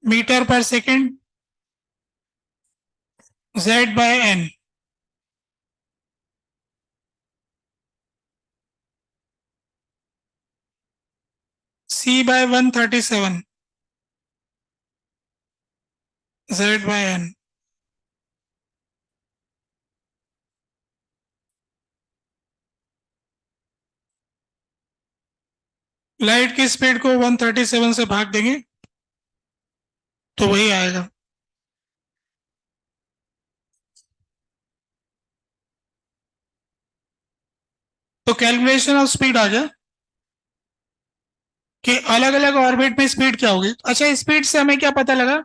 मीटर पर second Z/N, C/137 Z/N। Light की स्पीड को 137 से भाग देंगे तो वही आएगा। तो कैलकुलेशन ऑफ स्पीड आ गया कि अलग अलग ऑर्बिट में स्पीड क्या होगी। अच्छा, स्पीड से हमें क्या पता लगा?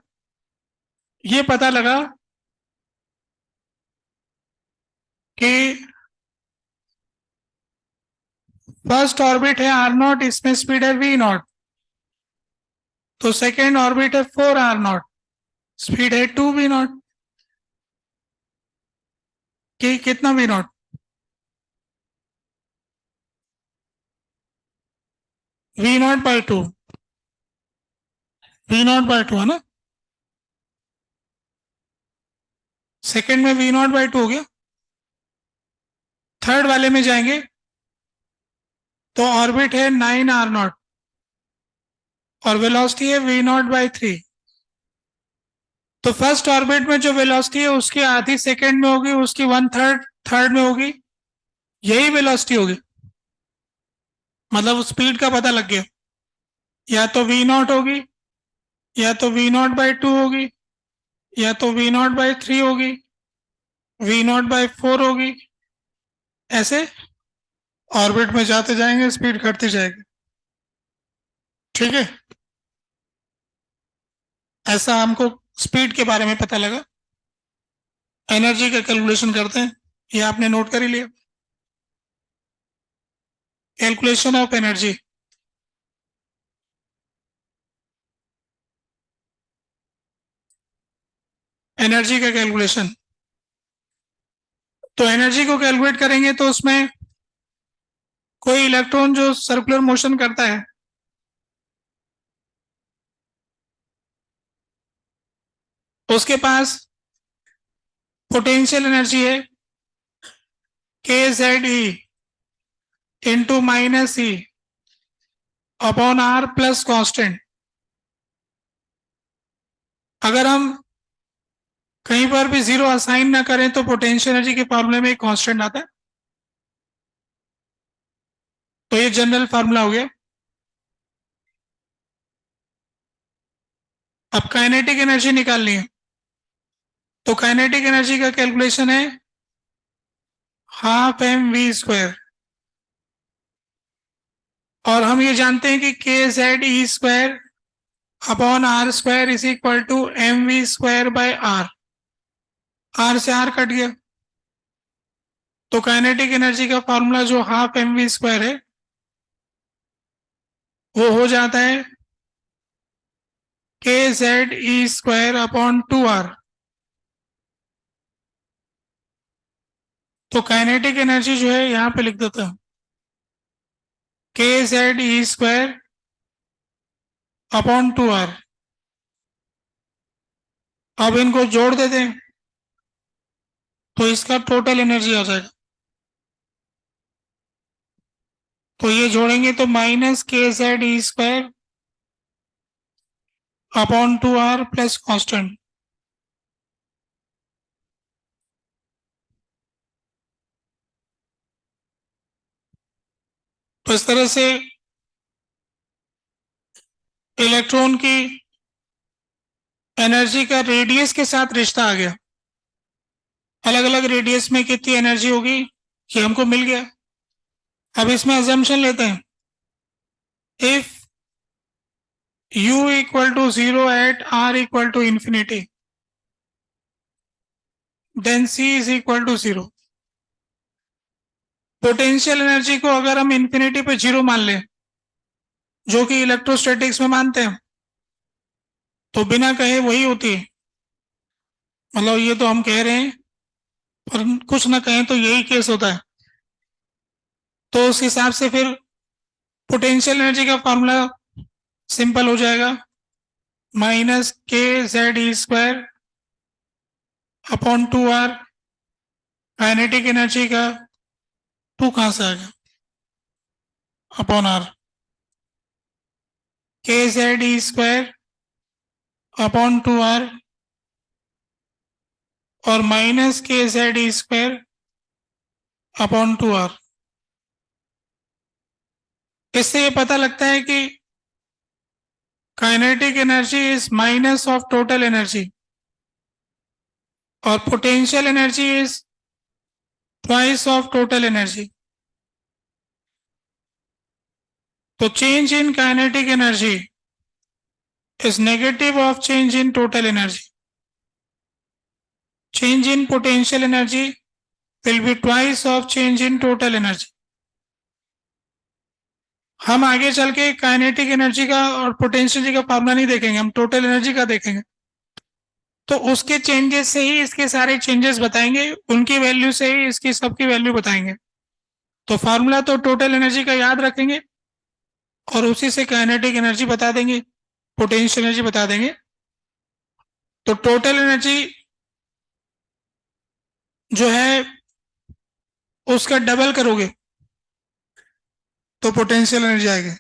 ये पता लगा कि फर्स्ट ऑर्बिट है R0, इसमें स्पीड है V0, तो सेकेंड ऑर्बिट है 4R0, स्पीड है 2V0। कि कितना V0? 0 V0/2, V0/2 है ना, सेकेंड में V0/2 हो गया। थर्ड वाले में जाएंगे तो ऑर्बिट है 9r0 और वेलोसिटी है V0/3। तो फर्स्ट ऑर्बिट में जो वेलोसिटी है उसकी आधी सेकेंड में होगी, उसकी 1/3 थर्ड में होगी, यही वेलोसिटी होगी। मतलब स्पीड का पता लग गया, या तो V0 होगी, या तो V0/2 होगी, या तो V0/3 होगी, V0/4 होगी। ऐसे ऑर्बिट में जाते जाएंगे, स्पीड घटती जाएगी। ठीक है, ऐसा हमको स्पीड के बारे में पता लगा। एनर्जी का कैलकुलेशन करते हैं, ये आपने नोट कर ही लिया। Calculation of energy. एनर्जी का कैलकुलेशन, तो एनर्जी को कैलकुलेट करेंगे तो उसमें कोई इलेक्ट्रॉन जो सर्कुलर मोशन करता है उसके पास पोटेंशियल एनर्जी है KZE into -E upon R plus constant. अगर हम कहीं पर भी जीरो असाइन ना करें तो पोटेंशियल एनर्जी के फॉर्मूले में एक कांस्टेंट आता है। तो ये जनरल फार्मूला हो गया। अब काइनेटिक एनर्जी निकालनी है, तो काइनेटिक एनर्जी का कैलकुलेशन है 12mv²। और हम ये जानते हैं कि KZE² upon R² is equal to mv²/r। R से R कट गया, तो काइनेटिक एनर्जी का फॉर्मूला जो 12mv² है वो हो जाता है KZE² अपॉन 2r। तो काइनेटिक एनर्जी जो है यहां पे लिख देता हूं KZE² अपॉन 2r। अब इनको जोड़ देते हैं तो इसका टोटल एनर्जी आ जाएगा। तो ये जोड़ेंगे तो -KZE² upon 2r plus constant. तो इस तरह से इलेक्ट्रॉन की एनर्जी का रेडियस के साथ रिश्ता आ गया। अलग अलग रेडियस में कितनी एनर्जी होगी ये हमको मिल गया। अब इसमें अजम्पशन लेते हैं, if u equal to 0 at r equal to infinity then c is equal to 0। Potential energy को अगर हम इंफिनिटी पे 0 मान लें, जो कि इलेक्ट्रोस्टैटिक्स में मानते हैं, तो बिना कहे वही होती है। मतलब ये तो हम कह रहे हैं पर कुछ ना कहें तो यही केस होता है। तो उस हिसाब से फिर पोटेंशियल एनर्जी का फॉर्मूला सिंपल हो जाएगा, -KZE² upon 2r। Kinetic energy का 2 कहां से आ गया, upon r। KZE² upon 2r और -KZE² अपॉन 2r। इससे ये पता लगता है कि kinetic energy is minus of total energy और potential energy is twice of total energy. तो change in kinetic energy is negative of change in total energy. Change in potential energy will be twice of change in total energy. हम आगे चल के kinetic energy का और potential energy का formula नहीं देखेंगे, हम टोटल एनर्जी का देखेंगे। तो उसके चेंजेस से ही इसके सारे चेंजेस बताएंगे, उनकी वैल्यू से ही इसकी सबकी वैल्यू बताएंगे। तो फॉर्मूला तो टोटल एनर्जी का याद रखेंगे, और उसी से काइनेटिक एनर्जी बता देंगे, पोटेंशियल एनर्जी बता देंगे। तो टोटल एनर्जी जो है उसका डबल करोगे तो पोटेंशियल एनर्जी आएगी।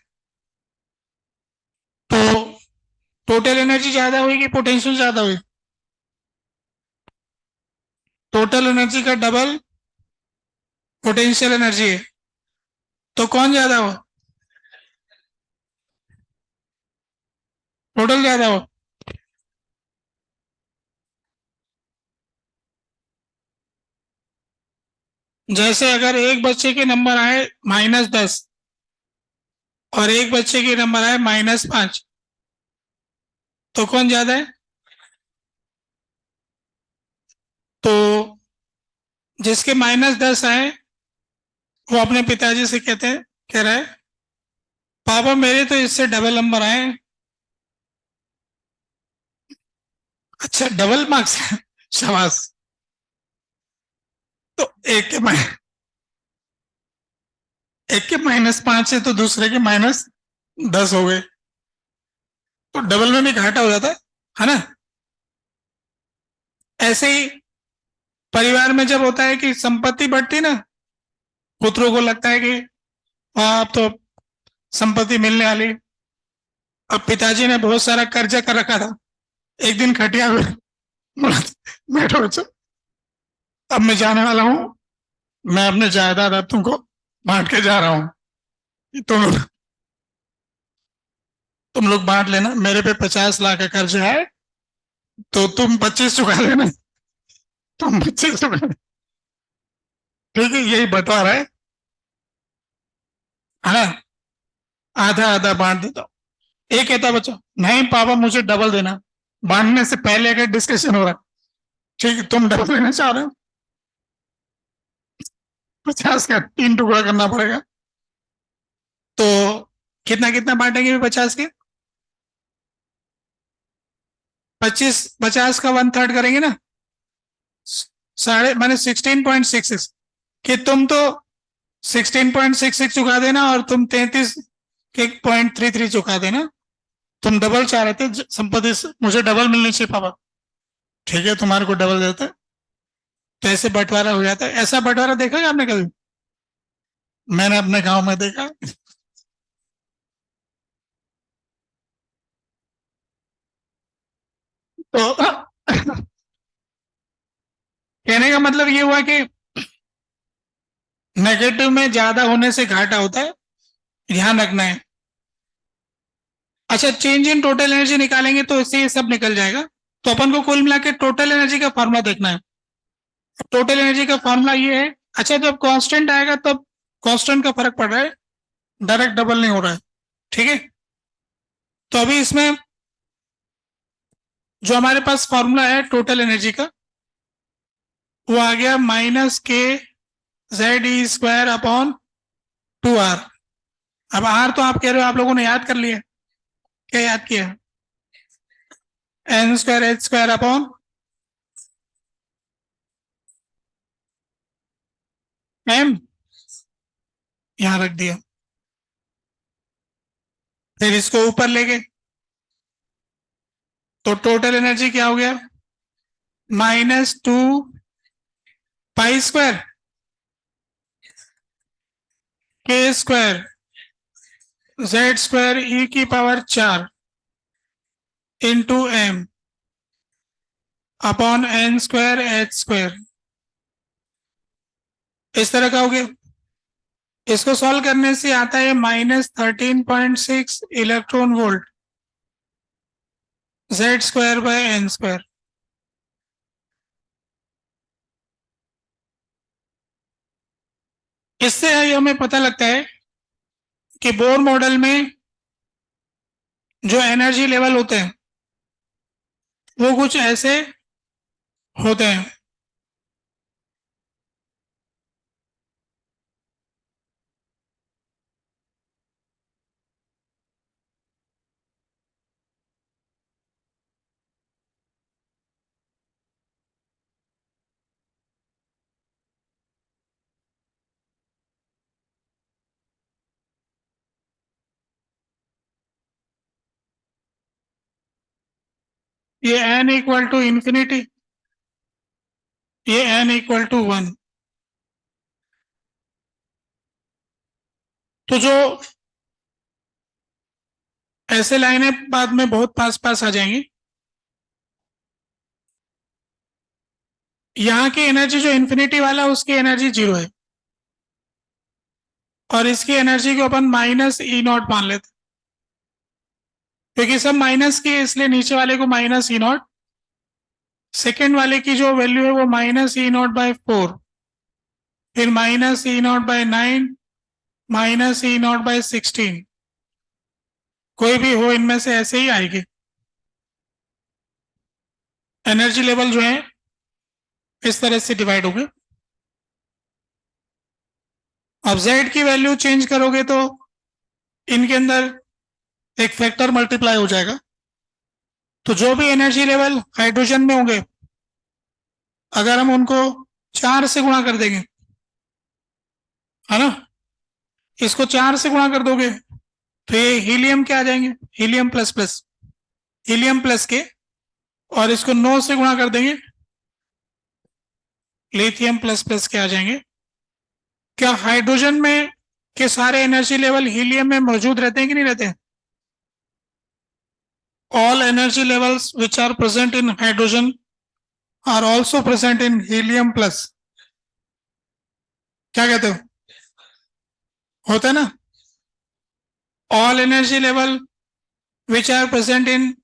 तो टोटल एनर्जी ज्यादा हुई कि पोटेंशियल ज्यादा हुई? टोटल एनर्जी का डबल पोटेंशियल एनर्जी है, तो कौन ज्यादा हो? टोटल ज्यादा हो। जैसे अगर एक बच्चे के नंबर आए -10 और एक बच्चे के नंबर आए -5, तो कौन ज्यादा है? तो जिसके -10 आए वो अपने पिताजी से कहते हैं, कह रहा है पापा मेरे तो इससे डबल नंबर आए। अच्छा, डबल मार्क्स है। शाबाश। तो एक के -5 है तो दूसरे के -10 हो गए, तो डबल में भी घाटा हो जाता है ना? ऐसे ही परिवार में जब होता है कि संपत्ति बढ़ती ना, पुत्रों को लगता है कि हाँ अब तो संपत्ति मिलने वाली। अब पिताजी ने बहुत सारा कर्जा कर रखा था, एक दिन खटिया में बोला, बैठो बच्चों, अब मैं जाने वाला हूँ, मैं अपने जायदाद अब तुमको बांट के जा रहा हूँ, तुम लोग बांट लेना, मेरे पे 50 लाख का कर्जा है, तो तुम 25 चुका लेना, तुम 25 चुका लेना। ठीक है, यही बंटवारा है ना? आधा आधा बांट देता हूँ। एक कहता बच्चा, नहीं पापा मुझे डबल देना। बांटने से पहले अगर डिस्कशन हो रहा है, ठीक है तुम डबल देना चाह रहे हो, 50 का 3 टुकड़ा करना पड़ेगा। तो कितना कितना बांटेंगे 50 के? 50 का 1/3 करेंगे ना, साढ़े माने 16.66, कि तुम तो 16.66 चुका देना और तुम 33.33 चुका देना। तुम डबल चाह रहे थे संपत्ति से, मुझे डबल मिलनी चाहिए पापा, ठीक है तुम्हारे को डबल देता है। तो ऐसे बंटवारा हो जाता है। ऐसा बंटवारा देखा है आपने कभी? मैंने अपने गांव में देखा। तो कहने का मतलब ये हुआ कि नेगेटिव में ज्यादा होने से घाटा होता है, ध्यान रखना है। अच्छा, चेंज इन टोटल एनर्जी निकालेंगे तो इससे ये सब निकल जाएगा। तो अपन को कुल मिला के टोटल एनर्जी का फॉर्मूला देखना है। टोटल एनर्जी का फॉर्मूला ये है। अच्छा, जब कांस्टेंट आएगा तब कांस्टेंट का फर्क पड़ रहा है, डायरेक्ट डबल नहीं हो रहा है। ठीक है, तो अभी इसमें जो हमारे पास फॉर्मूला है टोटल एनर्जी का, वो आ गया -KZE² अपॉन 2R। अब आर तो आप कह रहे हो आप लोगों ने याद कर लिया, क्या याद किया? n²h² अपॉन m, यहां रख दिया। फिर इसको ऊपर ले गए, तो टोटल एनर्जी क्या हो गया? -2 पाई² k² z² e⁴ into m upon n²h²। इस तरह का हो गया। इसको सॉल्व करने से आता है -13.6 electron volt z² bye n²। इससे हमें पता लगता है कि बोर मॉडल में जो एनर्जी लेवल होते हैं वो कुछ ऐसे होते हैं। ये n इक्वल टू इंफिनिटी, ये n इक्वल टू 1। तो जो ऐसे लाइनें बाद में बहुत पास पास आ जाएंगी। यहाँ की एनर्जी जो इंफिनिटी वाला है उसकी एनर्जी 0 है, और इसकी एनर्जी को अपन माइनस ई नॉट मान लेते, क्योंकि सब माइनस की है इसलिए नीचे वाले को माइनस ई नॉट। सेकेंड वाले की जो वैल्यू है वो माइनस ई नॉट बाई 4, फिर minus E not by 9, minus E not by 16, कोई भी हो इनमें से ऐसे ही आएगी। एनर्जी लेवल जो है इस तरह से डिवाइड होंगे। अब z की वैल्यू चेंज करोगे तो इनके अंदर एक फैक्टर मल्टीप्लाई हो जाएगा। तो जो भी एनर्जी लेवल हाइड्रोजन में होंगे, अगर हम उनको 4 से गुणा कर देंगे, है ना, इसको 4 से गुणा कर दोगे तो ये हीलियम के आ जाएंगे, helium plus plus, helium plus के, और इसको 9 से गुणा कर देंगे, लिथियम प्लस प्लस के आ जाएंगे। क्या हाइड्रोजन में के सारे एनर्जी लेवल हीलियम में मौजूद रहते हैं कि नहीं रहते हैं? All energy levels which are present in hydrogen are also present in helium plus. क्या कहते हो? होता है ना? All energy level which are present in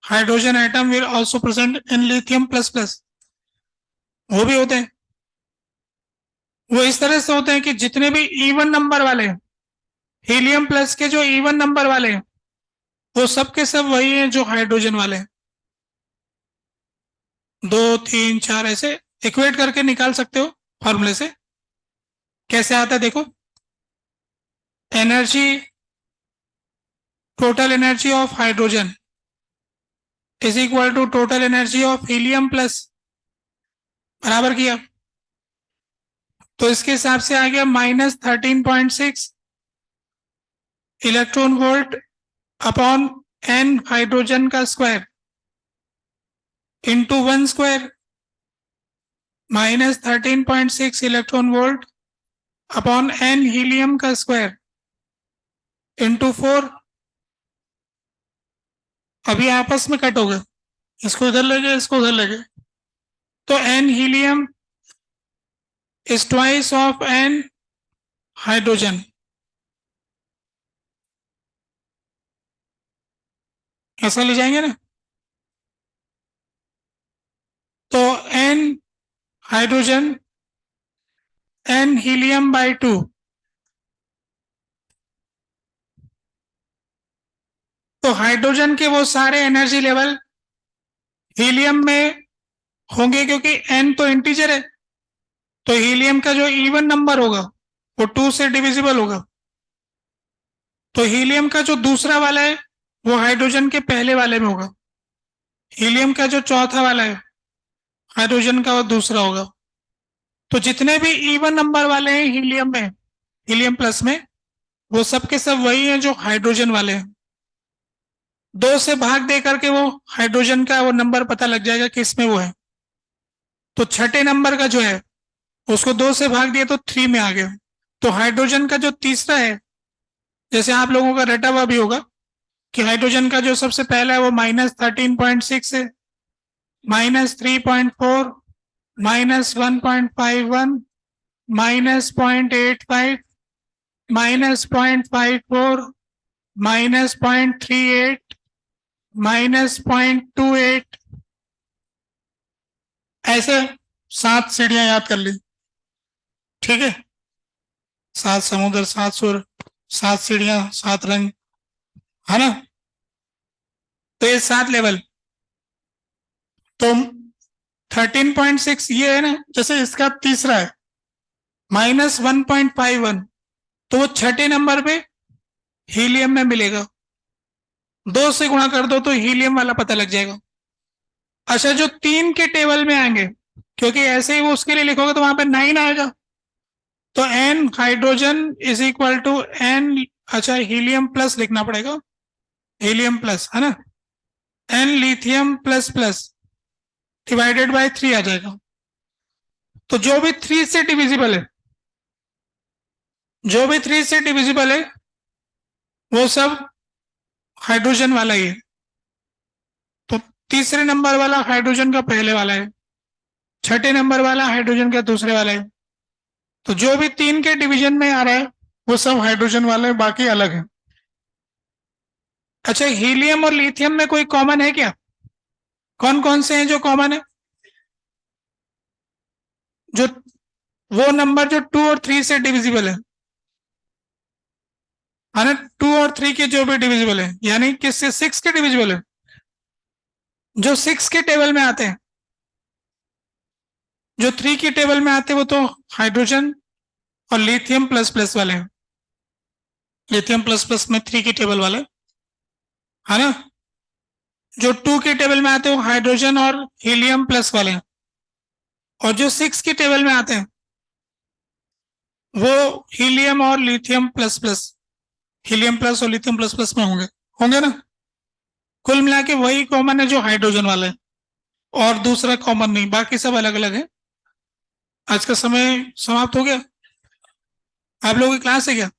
hydrogen atom will also present in lithium plus plus, वो भी होते हैं। वो इस तरह से होते हैं कि जितने भी इवन नंबर वाले हैं, हीलियम प्लस के जो इवन नंबर वाले हैं, वो सब के सब वही हैं जो हाइड्रोजन वाले हैं। 2 3 4 ऐसे इक्वेट करके निकाल सकते हो फॉर्मूले से। कैसे आता है देखो, energy, total energy of hydrogen is equal to total energy of helium plus, बराबर किया तो इसके हिसाब से आ गया -13.6 electron volt upon n hydrogen का square into 1 square, -13.6 electron volt upon n helium का स्क्वायर इंटू 4। अभी आपस में कट हो गए, इसको इधर ले गए, इसको उधर ले गए, तो n helium is twice of n hydrogen. ऐसा ले जाएंगे ना, तो n hydrogen n helium by 2, तो हाइड्रोजन के वो सारे एनर्जी लेवल हीलियम में होंगे, क्योंकि n तो इंटीजर है, तो हीलियम का जो इवन नंबर होगा वो 2 से डिविजिबल होगा। तो हीलियम का जो दूसरा वाला है वो हाइड्रोजन के पहले वाले में होगा, हीलियम का जो चौथा वाला है हाइड्रोजन का वो दूसरा होगा। तो जितने भी इवन नंबर वाले हैं हीलियम में, हीलियम प्लस में, वो सब के सब वही हैं जो हाइड्रोजन वाले हैं। 2 से भाग दे करके वो हाइड्रोजन का वो नंबर पता लग जाएगा कि इसमें वो है। तो छठे नंबर का जो है उसको 2 से भाग दिया तो 3 में आ गया। तो हाइड्रोजन का जो तीसरा है, जैसे आप लोगों का रटा हुआ भी होगा कि हाइड्रोजन का जो सबसे पहला है वो -13.6 है, -3.4, -1.51, -0.85, -0.54, -0.38, -0.28, ऐसे 7 सीढ़ियां याद कर ली। ठीक है, 7 समुद्र, 7 सुर, 7 सीढ़ियां, 7 रंग, है ना। तो ये 7 लेवल, तो 13.6 ये है ना, जैसे इसका तीसरा है -1.51, तो वो छठे नंबर पे हीलियम में मिलेगा। 2 से गुणा कर दो तो हीलियम वाला पता लग जाएगा। अच्छा, जो 3 के टेबल में आएंगे, क्योंकि ऐसे ही वो उसके लिए लिखोगे तो वहां पे 9 आएगा, तो n hydrogen is equal to n, अच्छा हीलियम प्लस लिखना पड़ेगा, हीलियम प्लस, है ना, N lithium plus plus divided by 3 आ जाएगा। तो जो भी 3 से डिविजिबल है, जो भी 3 से डिविजिबल है वो सब हाइड्रोजन वाला ही है। तो तीसरे नंबर वाला हाइड्रोजन का पहले वाला है, छठे नंबर वाला हाइड्रोजन का दूसरे वाला है। तो जो भी 3 के डिवीजन में आ रहा है वो सब हाइड्रोजन वाले है, बाकी अलग है। अच्छा, हीलियम और लिथियम में कोई कॉमन है क्या? कौन कौन से हैं जो कॉमन है? जो वो नंबर जो 2 और 3 से डिविजिबल है ना, 2 और 3 के जो भी डिविजिबल है, यानी किससे 6 के डिविजिबल है, जो 6 के टेबल में आते हैं। जो 3 की टेबल में आते हैं वो तो हाइड्रोजन और लिथियम प्लस प्लस वाले हैं। लिथियम प्लस प्लस में 3 की टेबल वाले है ना। जो 2 के टेबल में आते हैं वो हाइड्रोजन और हीलियम प्लस वाले हैं। और जो 6 की टेबल में आते हैं वो हीलियम और lithium plus plus, helium plus और लिथियम प्लस प्लस में होंगे, होंगे ना। कुल मिला के वही कॉमन है जो हाइड्रोजन वाला है, और दूसरा कॉमन नहीं, बाकी सब अलग अलग है। आज का समय समाप्त हो गया। आप लोगों की क्लास है क्या?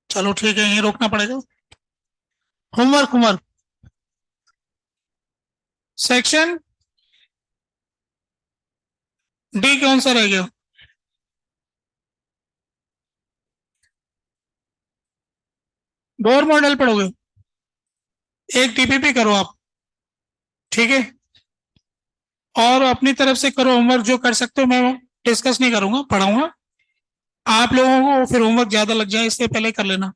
चलो ठीक है, यहीं रोकना पड़ेगा। होमवर्क, होमवर्क सेक्शन डी कौन सा रह गया? बोर मॉडल पढ़ोगे? एक टीपीपी करो आप, ठीक है। और अपनी तरफ से करो होमवर्क, जो कर सकते हो। मैं डिस्कस नहीं करूंगा, पढ़ाऊंगा। आप लोगों को फिर होमवर्क ज्यादा लग जाए इससे पहले कर लेना।